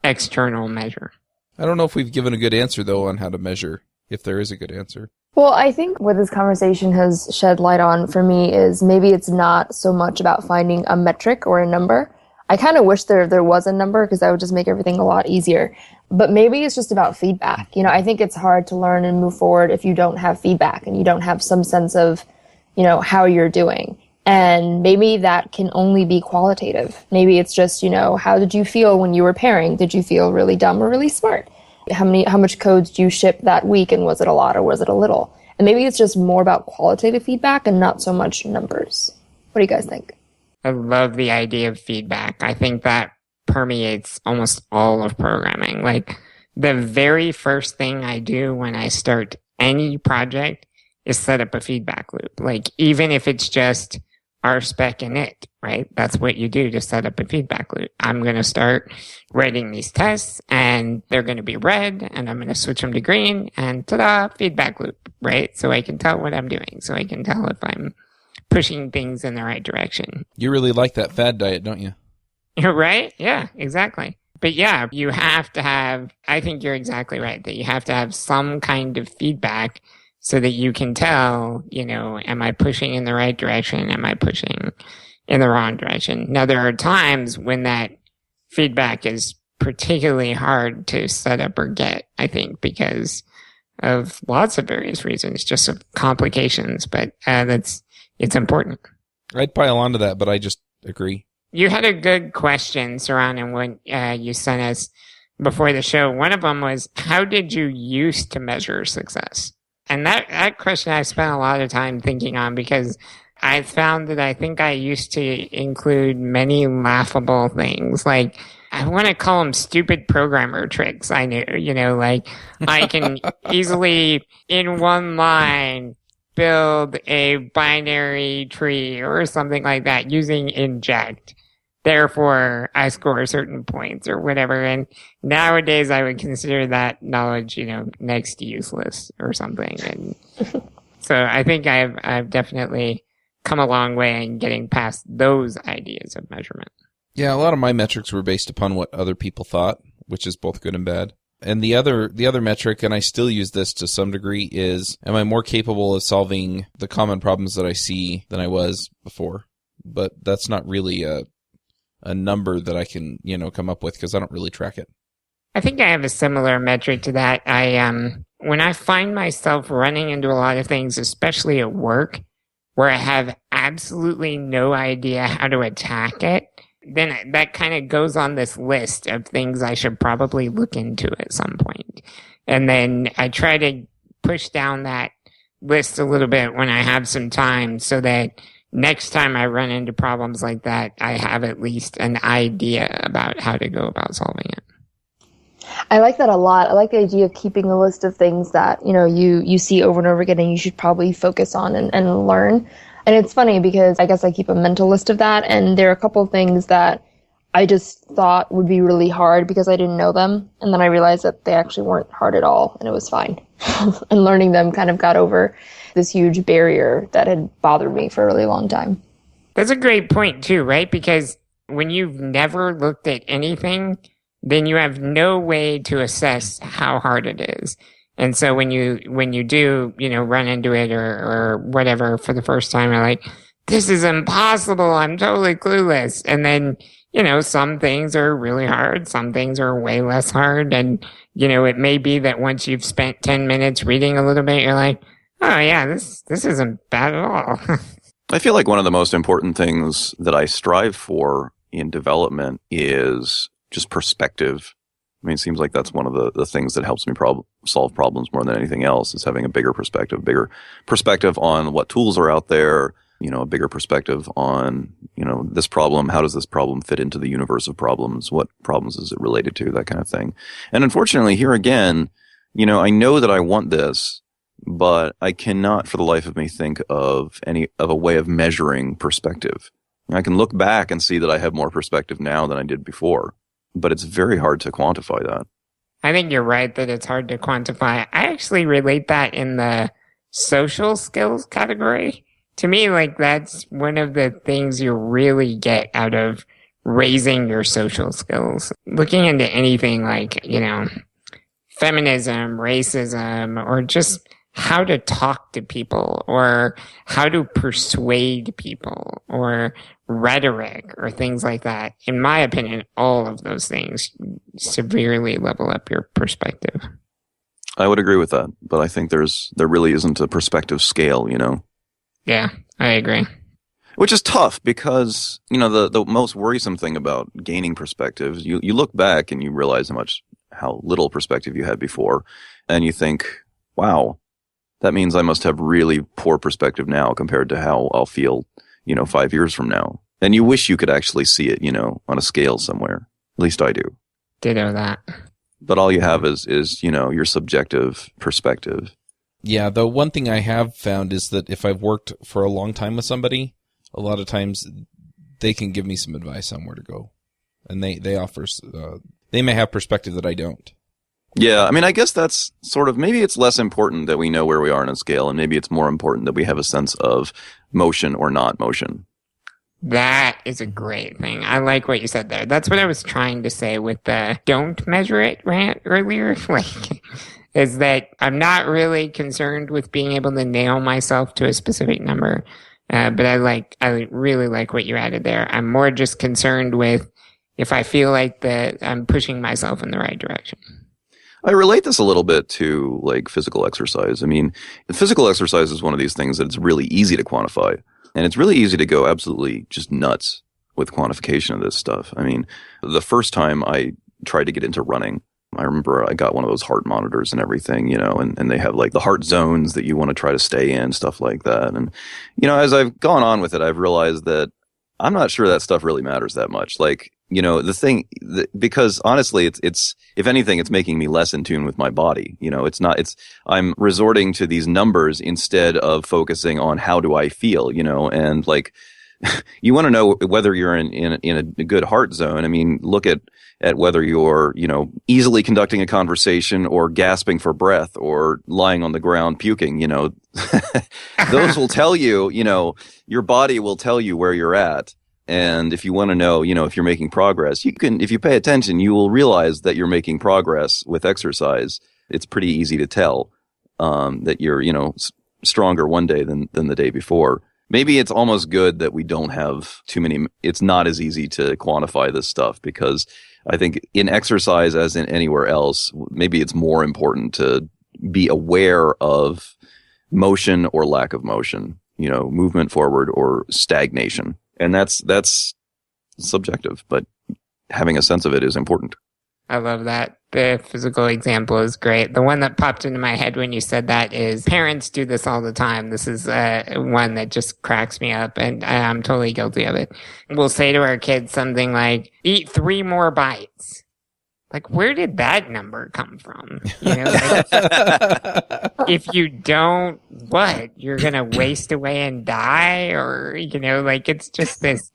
external measure. I don't know if we've given a good answer, though, on how to measure, if there is a good answer. Well, I think what this conversation has shed light on for me is maybe it's not so much about finding a metric or a number. I kind of wish there was a number because that would just make everything a lot easier. But maybe it's just about feedback. I think it's hard to learn and move forward if you don't have feedback and you don't have some sense of, how you're doing. And maybe that can only be qualitative. Maybe it's just, how did you feel when you were pairing? Did you feel really dumb or really smart? How much code did you ship that week, and was it a lot or was it a little? And maybe it's just more about qualitative feedback and not so much numbers. What do you guys think? I love the idea of feedback. I think that permeates almost all of programming. Like the very first thing I do when I start any project is set up a feedback loop. Like even if it's just RSpec init, right? That's what you do to set up a feedback loop. I'm going to start writing these tests and they're going to be red and I'm going to switch them to green and ta-da, feedback loop, right? So I can tell what I'm doing. So I can tell if I'm pushing things in the right direction. You really like that fad diet, don't you? Right? Yeah, exactly. But yeah, you have to have, I think you're exactly right, that you have to have some kind of feedback so that you can tell, am I pushing in the right direction? Am I pushing in the wrong direction? Now, there are times when that feedback is particularly hard to set up or get, I think, because of lots of various reasons, just of complications, but it's important. I'd pile onto that, but I just agree. You had a good question surrounding what you sent us before the show. One of them was, how did you used to measure success? And that question I spent a lot of time thinking on because I found that I think I used to include many laughable things. Like, I want to call them stupid programmer tricks. I knew, like I can easily in one line build a binary tree or something like that using inject. Therefore, I score certain points or whatever. And nowadays, I would consider that knowledge, next to useless or something. And so I think I've definitely come a long way in getting past those ideas of measurement. Yeah, a lot of my metrics were based upon what other people thought, which is both good and bad. And the other metric, and I still use this to some degree, is am I more capable of solving the common problems that I see than I was before? But that's not really a number that I can, come up with because I don't really track it. I think I have a similar metric to that. When I find myself running into a lot of things, especially at work, where I have absolutely no idea how to attack it, then that kind of goes on this list of things I should probably look into at some point. And then I try to push down that list a little bit when I have some time so that next time I run into problems like that, I have at least an idea about how to go about solving it. I like that a lot. I like the idea of keeping a list of things that, you see over and over again and you should probably focus on and learn. And it's funny because I guess I keep a mental list of that, and there are a couple of things that I just thought would be really hard because I didn't know them, and then I realized that they actually weren't hard at all, and it was fine. And learning them kind of got over this huge barrier that had bothered me for a really long time. That's a great point too, right? Because when you've never looked at anything, then you have no way to assess how hard it is. And so when you do, run into it or whatever for the first time, you're like, this is impossible. I'm totally clueless. And then, some things are really hard. Some things are way less hard. And, it may be that once you've spent 10 minutes reading a little bit, you're like, oh yeah, this isn't bad at all. I feel like one of the most important things that I strive for in development is just perspective. I mean, it seems like that's one of the things that helps me solve problems more than anything else, is having a bigger perspective on what tools are out there, a bigger perspective on, this problem. How does this problem fit into the universe of problems? What problems is it related to? That kind of thing. And unfortunately, here again, I know that I want this, but I cannot for the life of me think of a way of measuring perspective. I can look back and see that I have more perspective now than I did before, but it's very hard to quantify that. I think you're right that it's hard to quantify. I actually relate that in the social skills category. To me, that's one of the things you really get out of raising your social skills. Looking into anything like, feminism, racism, or just how to talk to people or how to persuade people or rhetoric or things like that. In my opinion, all of those things severely level up your perspective. I would agree with that, but I think there really isn't a perspective scale, Yeah, I agree. Which is tough because, the most worrisome thing about gaining perspectives, you look back and you realize how little perspective you had before, and you think, wow, that means I must have really poor perspective now compared to how I'll feel, 5 years from now. And you wish you could actually see it, on a scale somewhere. At least I do. Ditto that. But all you have is your subjective perspective. Yeah, the one thing I have found is that if I've worked for a long time with somebody, a lot of times they can give me some advice on where to go. And they offer, they may have perspective that I don't. Yeah, I mean, I guess that's sort of, maybe it's less important that we know where we are on a scale, and maybe it's more important that we have a sense of motion or not motion. That is a great thing. I like what you said there. That's what I was trying to say with the don't measure it rant earlier. Like, is that I'm not really concerned with being able to nail myself to a specific number. But I really like what you added there. I'm more just concerned with if I feel like that I'm pushing myself in the right direction. I relate this a little bit to like physical exercise. I mean, physical exercise is one of these things that it's really easy to quantify. And it's really easy to go absolutely just nuts with quantification of this stuff. I mean, the first time I tried to get into running, I remember I got one of those heart monitors and everything, you know, and they have like the heart zones that you want to try to stay in, stuff like that. And, you know, as I've gone on with it, I've realized that I'm not sure that stuff really matters that much. Like, you know, because honestly, it's, if anything, it's making me less in tune with my body. You know, I'm resorting to these numbers instead of focusing on how do I feel, you know, and like, you want to know whether you're in a good heart zone. I mean, look at whether you're, you know, easily conducting a conversation or gasping for breath or lying on the ground puking, you know, those will tell you, you know, your body will tell you where you're at. And if you want to know, you know, if you're making progress, if you pay attention, you will realize that you're making progress with exercise. It's pretty easy to tell, that you're, you know, stronger one day than the day before. Maybe it's almost good that we don't have too many. It's not as easy to quantify this stuff because I think in exercise, as in anywhere else, maybe it's more important to be aware of motion or lack of motion, you know, movement forward or stagnation. And that's subjective, but having a sense of it is important. I love that. The physical example is great. The one that popped into my head when you said that is parents do this all the time. This is one that just cracks me up, and I'm totally guilty of it. We'll say to our kids something like, eat 3 more bites. Like, where did that number come from? You know, like, if you don't, what? You're going to waste away and die? Or, you know, like, it's just this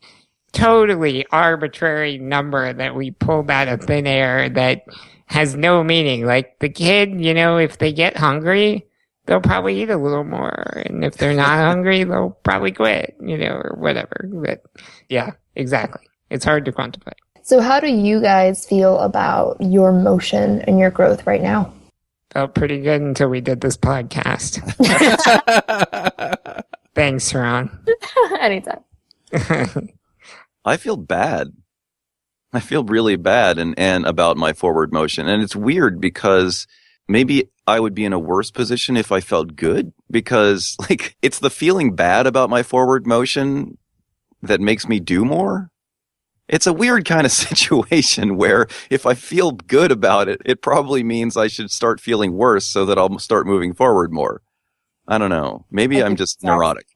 totally arbitrary number that we pulled out of thin air that has no meaning. Like, the kid, you know, if they get hungry, they'll probably eat a little more. And if they're not hungry, they'll probably quit, you know, or whatever. But yeah, exactly. It's hard to quantify. So how do you guys feel about your motion and your growth right now? Felt pretty good until we did this podcast. Thanks, Ron. Anytime. I feel bad. I feel really bad and about my forward motion. And it's weird because maybe I would be in a worse position if I felt good, because like it's the feeling bad about my forward motion that makes me do more. It's a weird kind of situation where if I feel good about it, it probably means I should start feeling worse so that I'll start moving forward more. I don't know. Maybe I'm just neurotic.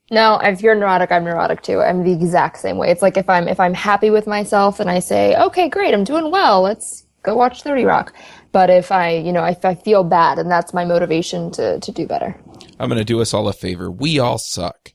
No, if you're neurotic, I'm neurotic too. I'm the exact same way. It's like if I'm happy with myself and I say, okay, great, I'm doing well, let's go watch 30 Rock. But if if I feel bad, and that's my motivation to do better. I'm going to do us all a favor. We all suck.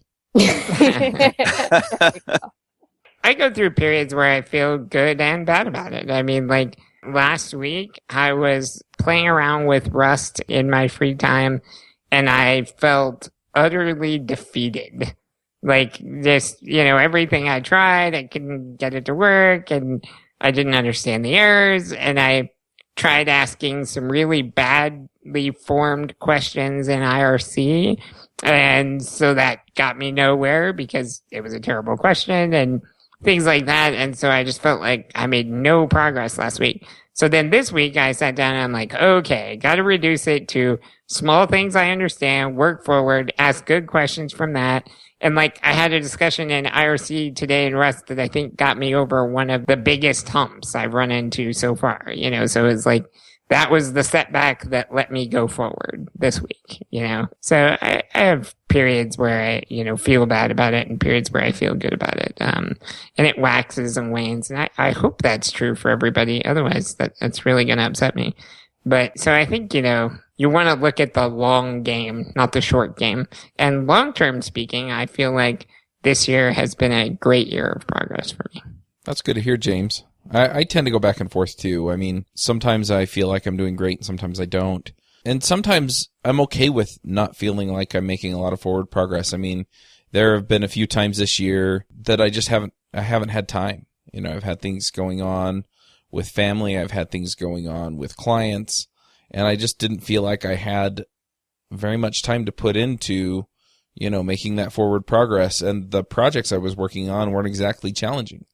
I go through periods where I feel good and bad about it. I mean, like last week, I was playing around with Rust in my free time, and I felt utterly defeated. Like just, everything I tried, I couldn't get it to work, and I didn't understand the errors, and I tried asking some really badly formed questions in IRC, and so that got me nowhere because it was a terrible question and things like that. And so I just felt like I made no progress last week. So then this week I sat down and I'm like, okay, got to reduce it to small things I understand, work forward, ask good questions from that. And like I had a discussion in IRC today in Rust that I think got me over one of the biggest humps I've run into so far, so it's like that was the setback that let me go forward this week, So I have periods where I, feel bad about it and periods where I feel good about it. And it waxes and wanes. And I hope that's true for everybody. Otherwise, that's really going to upset me. But so I think, you want to look at the long game, not the short game. And long term speaking, I feel like this year has been a great year of progress for me. That's good to hear, James. I tend to go back and forth too. I mean, sometimes I feel like I'm doing great and sometimes I don't. And sometimes I'm okay with not feeling like I'm making a lot of forward progress. I mean, there have been a few times this year that I haven't had time. You know, I've had things going on with family. I've had things going on with clients, and I just didn't feel like I had very much time to put into, you know, making that forward progress. And the projects I was working on weren't exactly challenging.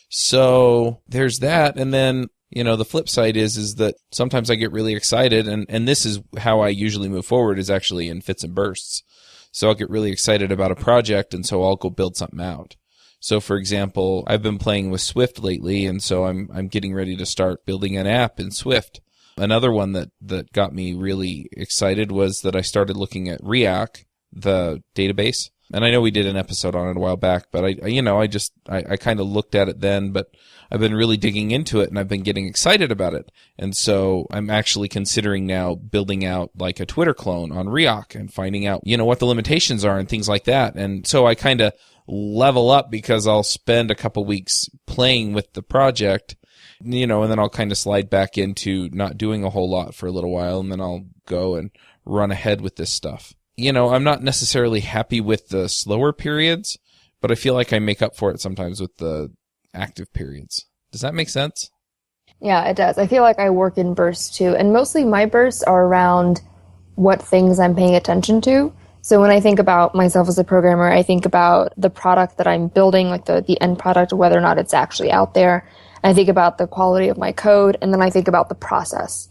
So there's that. And then, you know, the flip side is that sometimes I get really excited, and this is how I usually move forward, is actually in fits and bursts. So I'll get really excited about a project, and so I'll go build something out. So for example, I've been playing with Swift lately, and so I'm getting ready to start building an app in Swift. Another one that got me really excited was that I started looking at Riak, the database. And I know we did an episode on it a while back, but I kind of looked at it then, but I've been really digging into it and I've been getting excited about it. And so I'm actually considering now building out like a Twitter clone on Riak and finding out, you know, what the limitations are and things like that. And so I kind of level up because I'll spend a couple weeks playing with the project, you know, and then I'll kind of slide back into not doing a whole lot for a little while, and then I'll go and run ahead with this stuff. You know, I'm not necessarily happy with the slower periods, but I feel like I make up for it sometimes with the active periods. Does that make sense? Yeah, it does. I feel like I work in bursts too, and mostly my bursts are around what things I'm paying attention to. So when I think about myself as a programmer, I think about the product that I'm building, like the end product, whether or not it's actually out there. I think about the quality of my code, and then I think about the process,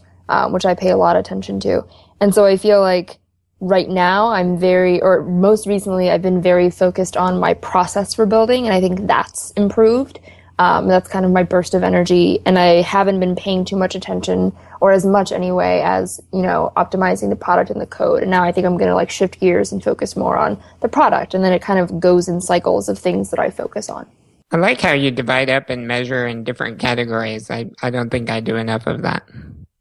which I pay a lot of attention to. And so I feel like right now most recently I've been very focused on my process for building, and I think that's improved. That's kind of my burst of energy, and I haven't been paying too much attention, or as much anyway, as, you know, optimizing the product and the code. And now I think I'm going to like shift gears and focus more on the product, and then it kind of goes in cycles of things that I focus on. I like how you divide up and measure in different categories. I don't think I do enough of that.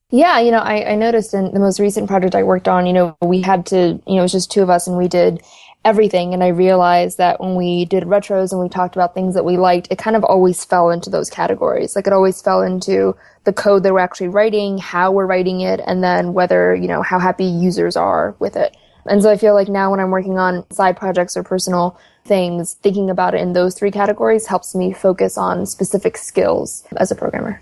Yeah, you know, I noticed in the most recent project I worked on, you know, we had to, you know, it was just two of us and we did everything. And I realized that when we did retros and we talked about things that we liked, it kind of always fell into those categories. Like it always fell into the code that we're actually writing, how we're writing it, and then whether, you know, how happy users are with it. And so I feel like now when I'm working on side projects or personal things, thinking about it in those three categories helps me focus on specific skills as a programmer.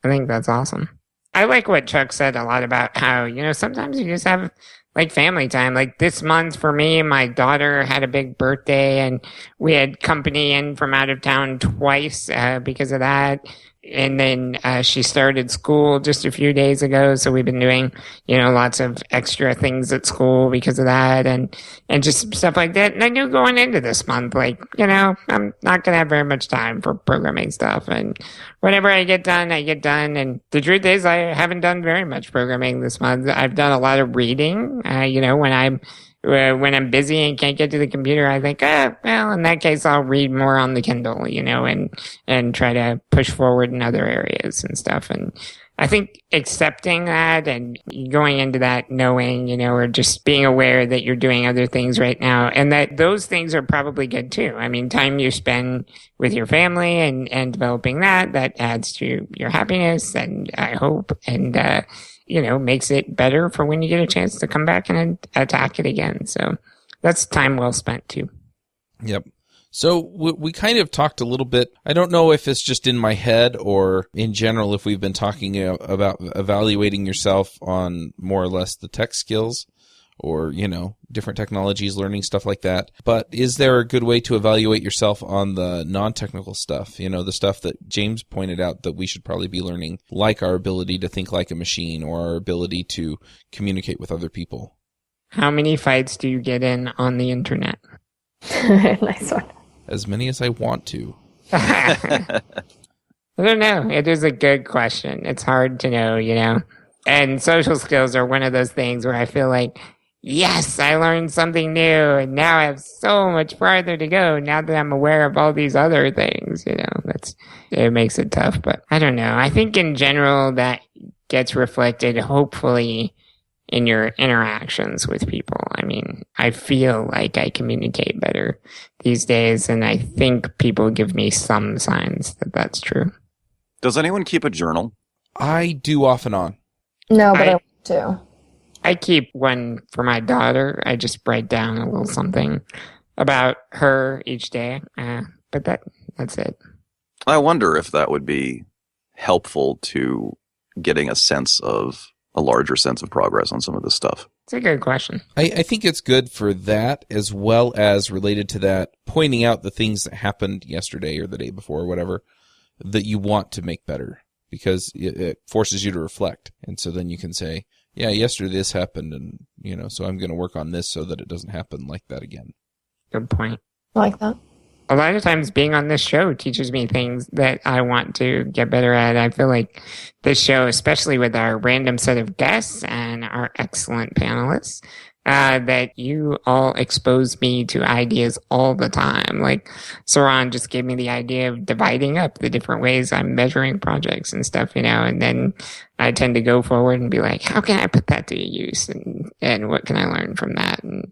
I think that's awesome. I like what Chuck said a lot about how, you know, sometimes you just have like family time. Like this month for me, my daughter had a big birthday and we had company in from out of town twice because of that. And then she started school just a few days ago, so we've been doing, you know, lots of extra things at school because of that, and just stuff like that. And I knew going into this month, like, you know, I'm not gonna have very much time for programming stuff, and whenever I get done, I get done. And the truth is, I haven't done very much programming this month. I've done a lot of reading. You know, when I'm busy and can't get to the computer, I think, well, in that case, I'll read more on the Kindle, you know, and try to push forward in other areas and stuff. And I think accepting that and going into that knowing, you know, or just being aware that you're doing other things right now and that those things are probably good too. I mean, time you spend with your family and developing that adds to your happiness, and I hope, and, you know, makes it better for when you get a chance to come back and attack it again. So that's time well spent too. Yep. So we kind of talked a little bit. I don't know if it's just in my head or in general if we've been talking about evaluating yourself on more or less the tech skills or, you know, different technologies, learning stuff like that. But is there a good way to evaluate yourself on the non-technical stuff? You know, the stuff that James pointed out that we should probably be learning, like our ability to think like a machine or our ability to communicate with other people. How many fights do you get in on the internet? Nice one. As many as I want to. I don't know. It is a good question. It's hard to know, you know. And social skills are one of those things where I feel like, yes, I learned something new, and now I have so much farther to go now that I'm aware of all these other things, you know. It makes it tough, but I don't know. I think in general that gets reflected, hopefully, in your interactions with people. I mean, I feel like I communicate better these days, and I think people give me some signs that that's true. Does anyone keep a journal? I do off and on. No, but I want to. I keep one for my daughter. I just write down a little something about her each day, but that's it. I wonder if that would be helpful to getting a larger sense of progress on some of this stuff. It's a good question. I think it's good for that, as well as related to that, pointing out the things that happened yesterday or the day before or whatever that you want to make better, because it forces you to reflect. And so then you can say, yeah, yesterday this happened, and, so I'm going to work on this so that it doesn't happen like that again. Good point. I like that. A lot of times being on this show teaches me things that I want to get better at. I feel like this show, especially with our random set of guests and our excellent panelists, that you all expose me to ideas all the time. Like Saran just gave me the idea of dividing up the different ways I'm measuring projects and stuff, and then I tend to go forward and be like, how can I put that to use? And what can I learn from that? And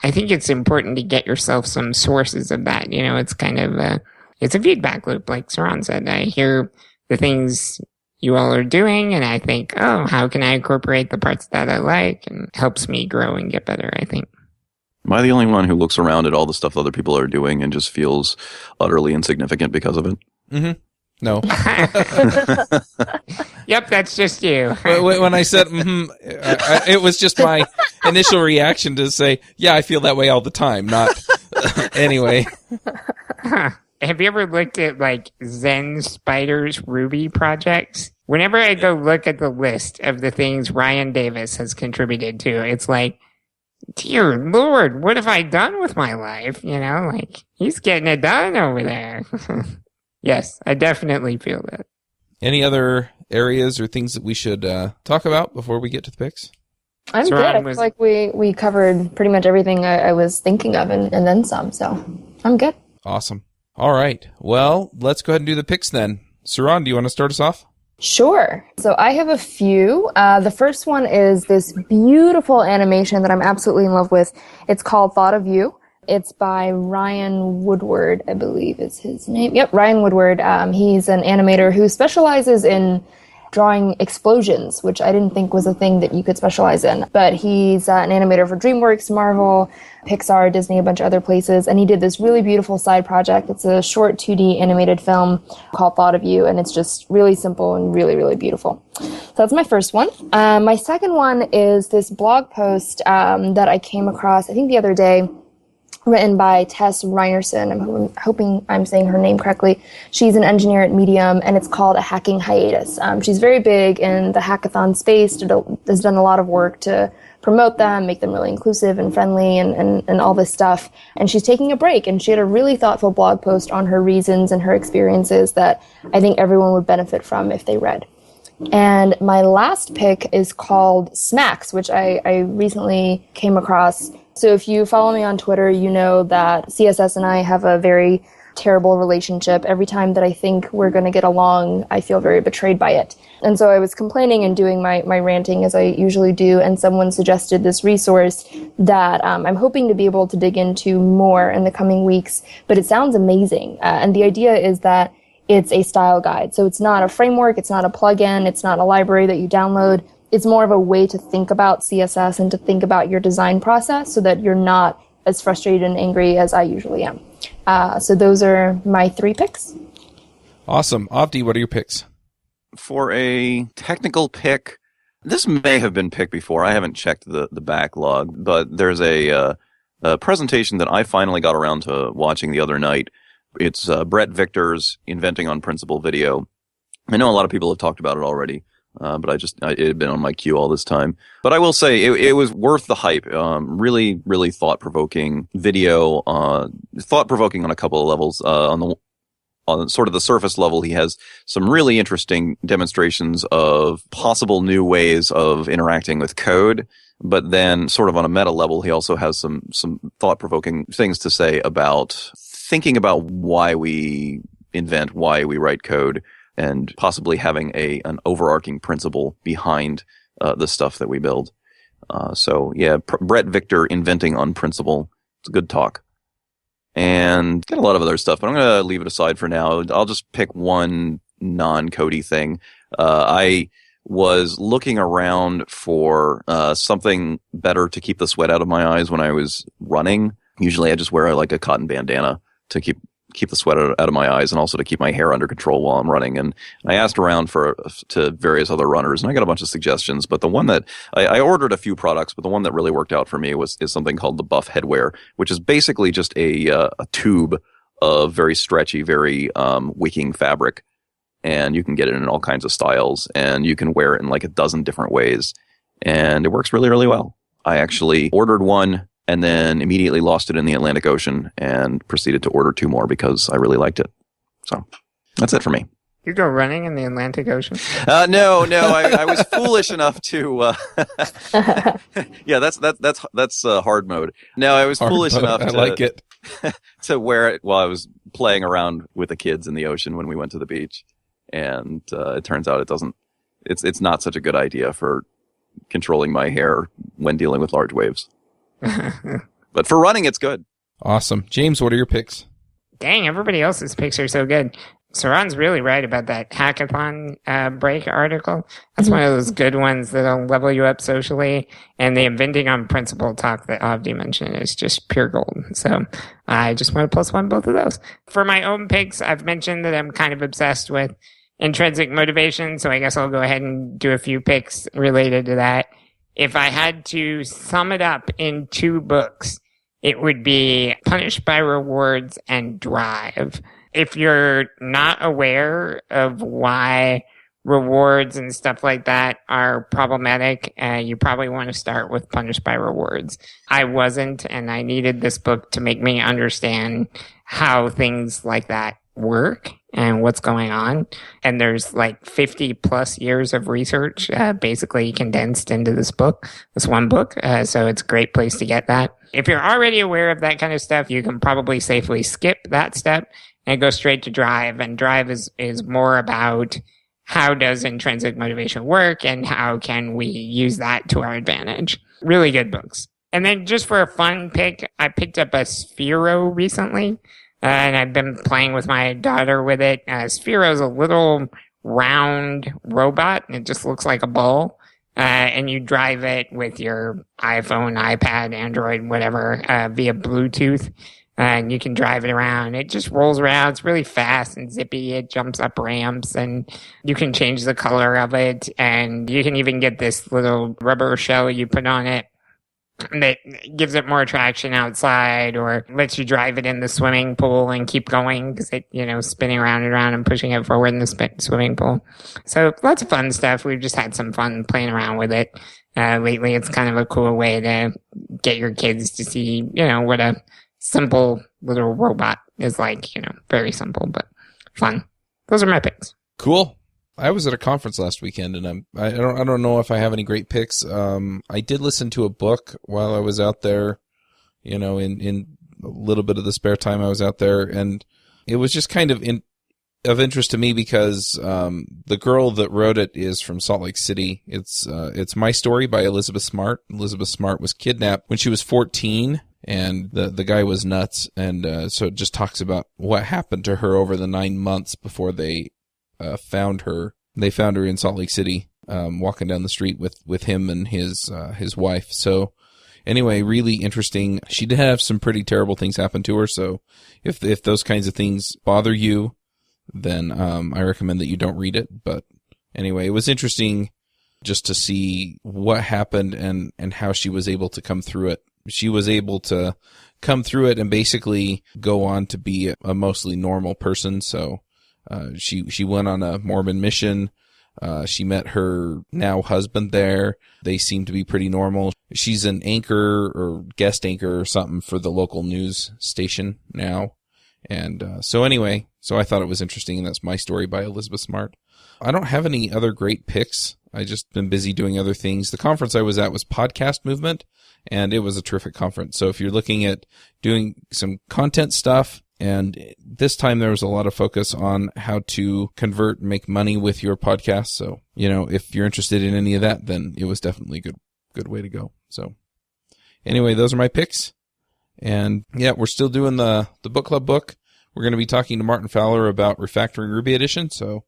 I think it's important to get yourself some sources of that. It's kind of it's a feedback loop, like Saran said. I hear the things you all are doing, and I think, oh, how can I incorporate the parts that I like? And it helps me grow and get better, I think. Am I the only one who looks around at all the stuff other people are doing and just feels utterly insignificant because of it? Mm-hmm. No. Yep, that's just you. When I said, it was just my initial reaction to say, yeah, I feel that way all the time, not anyway. Have you ever looked at Zen Spider's Ruby projects? Whenever I go look at the list of the things Ryan Davis has contributed to, it's like, dear Lord, what have I done with my life? He's getting it done over there. Yes, I definitely feel that. Any other areas or things that we should talk about before we get to the picks? I'm good. I feel like we covered pretty much everything I was thinking of and then some, so I'm good. Awesome. All right. Well, let's go ahead and do the picks then. Saran, do you want to start us off? Sure. So I have a few. The first one is this beautiful animation that I'm absolutely in love with. It's called Thought of You. It's by Ryan Woodward, I believe is his name. Yep, Ryan Woodward. He's an animator who specializes in drawing explosions, which I didn't think was a thing that you could specialize in. But he's an animator for DreamWorks, Marvel, Pixar, Disney, a bunch of other places. And he did this really beautiful side project. It's a short 2D animated film called Thought of You. And it's just really simple and really, really beautiful. So that's my first one. My second one is this blog post that I came across, I think the other day, written by Tess Reinerson. I'm hoping I'm saying her name correctly. She's an engineer at Medium, and it's called A Hacking Hiatus. She's very big in the hackathon space, has done a lot of work to promote them, make them really inclusive and friendly and all this stuff. And she's taking a break, and she had a really thoughtful blog post on her reasons and her experiences that I think everyone would benefit from if they read. And my last pick is called Smacks, which I recently came across. So if you follow me on Twitter, you know that CSS and I have a very terrible relationship. Every time that I think we're going to get along, I feel very betrayed by it. And so I was complaining and doing my ranting as I usually do, and someone suggested this resource that I'm hoping to be able to dig into more in the coming weeks, but it sounds amazing. And the idea is that it's a style guide. So it's not a framework, it's not a plugin, it's not a library that you download. It's more of a way to think about CSS and to think about your design process so that you're not as frustrated and angry as I usually am. So those are my 3 picks. Awesome. Avdi, what are your picks? For a technical pick, this may have been picked before. I haven't checked the backlog, but there's a presentation that I finally got around to watching the other night. It's Brett Victor's Inventing on Principle video. I know a lot of people have talked about it already. But it had been on my queue all this time. But I will say it was worth the hype. Really, really thought-provoking video. Thought-provoking on a couple of levels. On sort of the surface level, he has some really interesting demonstrations of possible new ways of interacting with code. But then sort of on a meta level, he also has some thought-provoking things to say about thinking about why we invent, why we write code, and possibly having an overarching principle behind the stuff that we build. So yeah, Brett Victor, Inventing on Principle. It's a good talk. And got a lot of other stuff, but I'm going to leave it aside for now. I'll just pick one non-Cody thing. I was looking around for something better to keep the sweat out of my eyes when I was running. Usually I just wear like a cotton bandana to keep the sweat out of my eyes and also to keep my hair under control while I'm running. And I asked around to various other runners, and I got a bunch of suggestions. But the one that I ordered a few products, but the one that really worked out for me is something called the Buff Headwear, which is basically just a tube of very stretchy, very wicking fabric. And you can get it in all kinds of styles, and you can wear it in like a dozen different ways. And it works really, really well. I actually ordered one and then immediately lost it in the Atlantic Ocean and proceeded to order 2 more because I really liked it. So that's it for me. You go running in the Atlantic Ocean? No, I was foolish enough to. Yeah, that's hard mode. No, I was foolish enough. I like it. To wear it while I was playing around with the kids in the ocean when we went to the beach, and it turns out it's not such a good idea for controlling my hair when dealing with large waves. But for running, it's good. Awesome. James, what are your picks? Dang, everybody else's picks are so good. Saran's really right about that hackathon break article. That's one of those good ones that'll level you up socially. And the Inventing on Principle talk that Avdi mentioned is just pure gold. So I just want to +1 both of those. For my own picks, I've mentioned that I'm kind of obsessed with intrinsic motivation. So I guess I'll go ahead and do a few picks related to that. If I had to sum it up in 2 books, it would be Punished by Rewards and Drive. If you're not aware of why rewards and stuff like that are problematic, you probably want to start with Punished by Rewards. I wasn't, and I needed this book to make me understand how things like that work and what's going on. And there's like 50 plus years of research basically condensed into this one book. So it's a great place to get that. If you're already aware of that kind of stuff, you can probably safely skip that step and go straight to Drive. And Drive is more about how does intrinsic motivation work and how can we use that to our advantage. Really good books. And then just for a fun pick, I picked up a Sphero recently. And I've been playing with my daughter with it. Sphero's a little round robot. It just looks like a ball. And you drive it with your iPhone, iPad, Android, whatever, via Bluetooth. And you can drive it around. It just rolls around. It's really fast and zippy. It jumps up ramps, and you can change the color of it. And you can even get this little rubber shell you put on it that gives it more traction outside, or lets you drive it in the swimming pool and keep going because it, spinning around and around and pushing it forward in the swimming pool. So lots of fun stuff. We've just had some fun playing around with it. Lately, it's kind of a cool way to get your kids to see, what a simple little robot is like, very simple, but fun. Those are my picks. Cool. I was at a conference last weekend, and I don't know if I have any great picks. I did listen to a book while I was out there, in a little bit of the spare time I was out there, and it was just kind of of interest to me because the girl that wrote it is from Salt Lake City. It's My Story by Elizabeth Smart. Elizabeth Smart was kidnapped when she was 14, and the guy was nuts, and so it just talks about what happened to her over the 9 months before they found her. They found her in Salt Lake City, walking down the street with him and his wife. So anyway, really interesting. She did have some pretty terrible things happen to her. So if those kinds of things bother you, then I recommend that you don't read it. But anyway, it was interesting just to see what happened and how she was able to come through it. She was able to come through it and basically go on to be a mostly normal person. So she went on a Mormon mission. She met her now husband there. They seem to be pretty normal. She's an anchor or guest anchor or something for the local news station now. And so anyway, so I thought it was interesting, and that's My Story by Elizabeth Smart. I don't have any other great picks. I just been busy doing other things. The conference I was at was Podcast Movement, and it was a terrific conference. So if you're looking at doing some content stuff And this time there was a lot of focus on how to convert and make money with your podcast. So, if you're interested in any of that, then it was definitely a good way to go. So anyway, those are my picks. And yeah, we're still doing the book club book. We're going to be talking to Martin Fowler about Refactoring Ruby Edition. So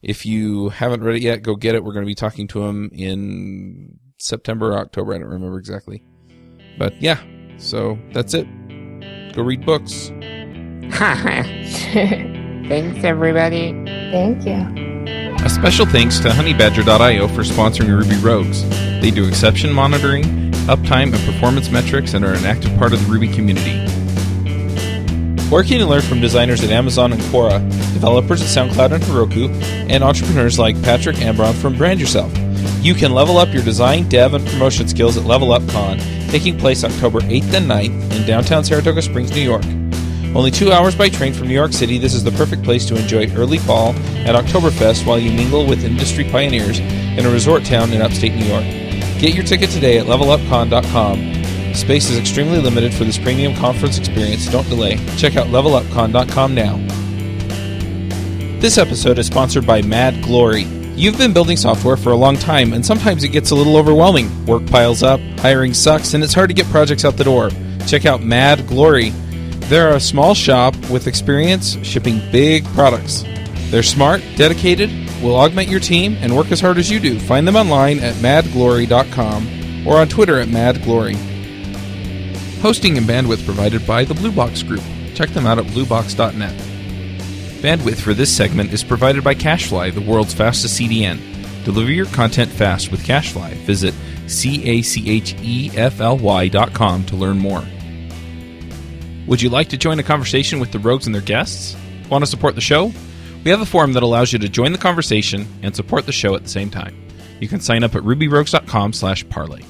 if you haven't read it yet, go get it. We're going to be talking to him in September or October. I don't remember exactly. But yeah, so that's it. Go read books. Thanks, everybody. Thank you. A special thanks to honeybadger.io for sponsoring Ruby Rogues. They do exception monitoring, uptime, and performance metrics and are an active part of the Ruby community. Working and learn from designers at Amazon and Quora, developers at SoundCloud and Heroku, and entrepreneurs like Patrick Ambron from Brand Yourself. You can level up your design, dev, and promotion skills at Level Up Con, taking place October 8th and 9th in downtown Saratoga Springs, New York. Only 2 hours by train from New York City, this is the perfect place to enjoy early fall at Oktoberfest while you mingle with industry pioneers in a resort town in upstate New York. Get your ticket today at levelupcon.com. Space is extremely limited for this premium conference experience, so don't delay. Check out levelupcon.com now. This episode is sponsored by Mad Glory. You've been building software for a long time, and sometimes it gets a little overwhelming. Work piles up, hiring sucks, and it's hard to get projects out the door. Check out Mad Glory. They're a small shop with experience shipping big products. They're smart, dedicated, will augment your team, and work as hard as you do. Find them online at madglory.com or on Twitter at madglory. Hosting and bandwidth provided by the Blue Box Group. Check them out at bluebox.net. Bandwidth for this segment is provided by CacheFly, the world's fastest CDN. Deliver your content fast with CacheFly. Visit CacheFly.com to learn more. Would you like to join a conversation with the Rogues and their guests? Want to support the show? We have a forum that allows you to join the conversation and support the show at the same time. You can sign up at rubyrogues.com/parlay.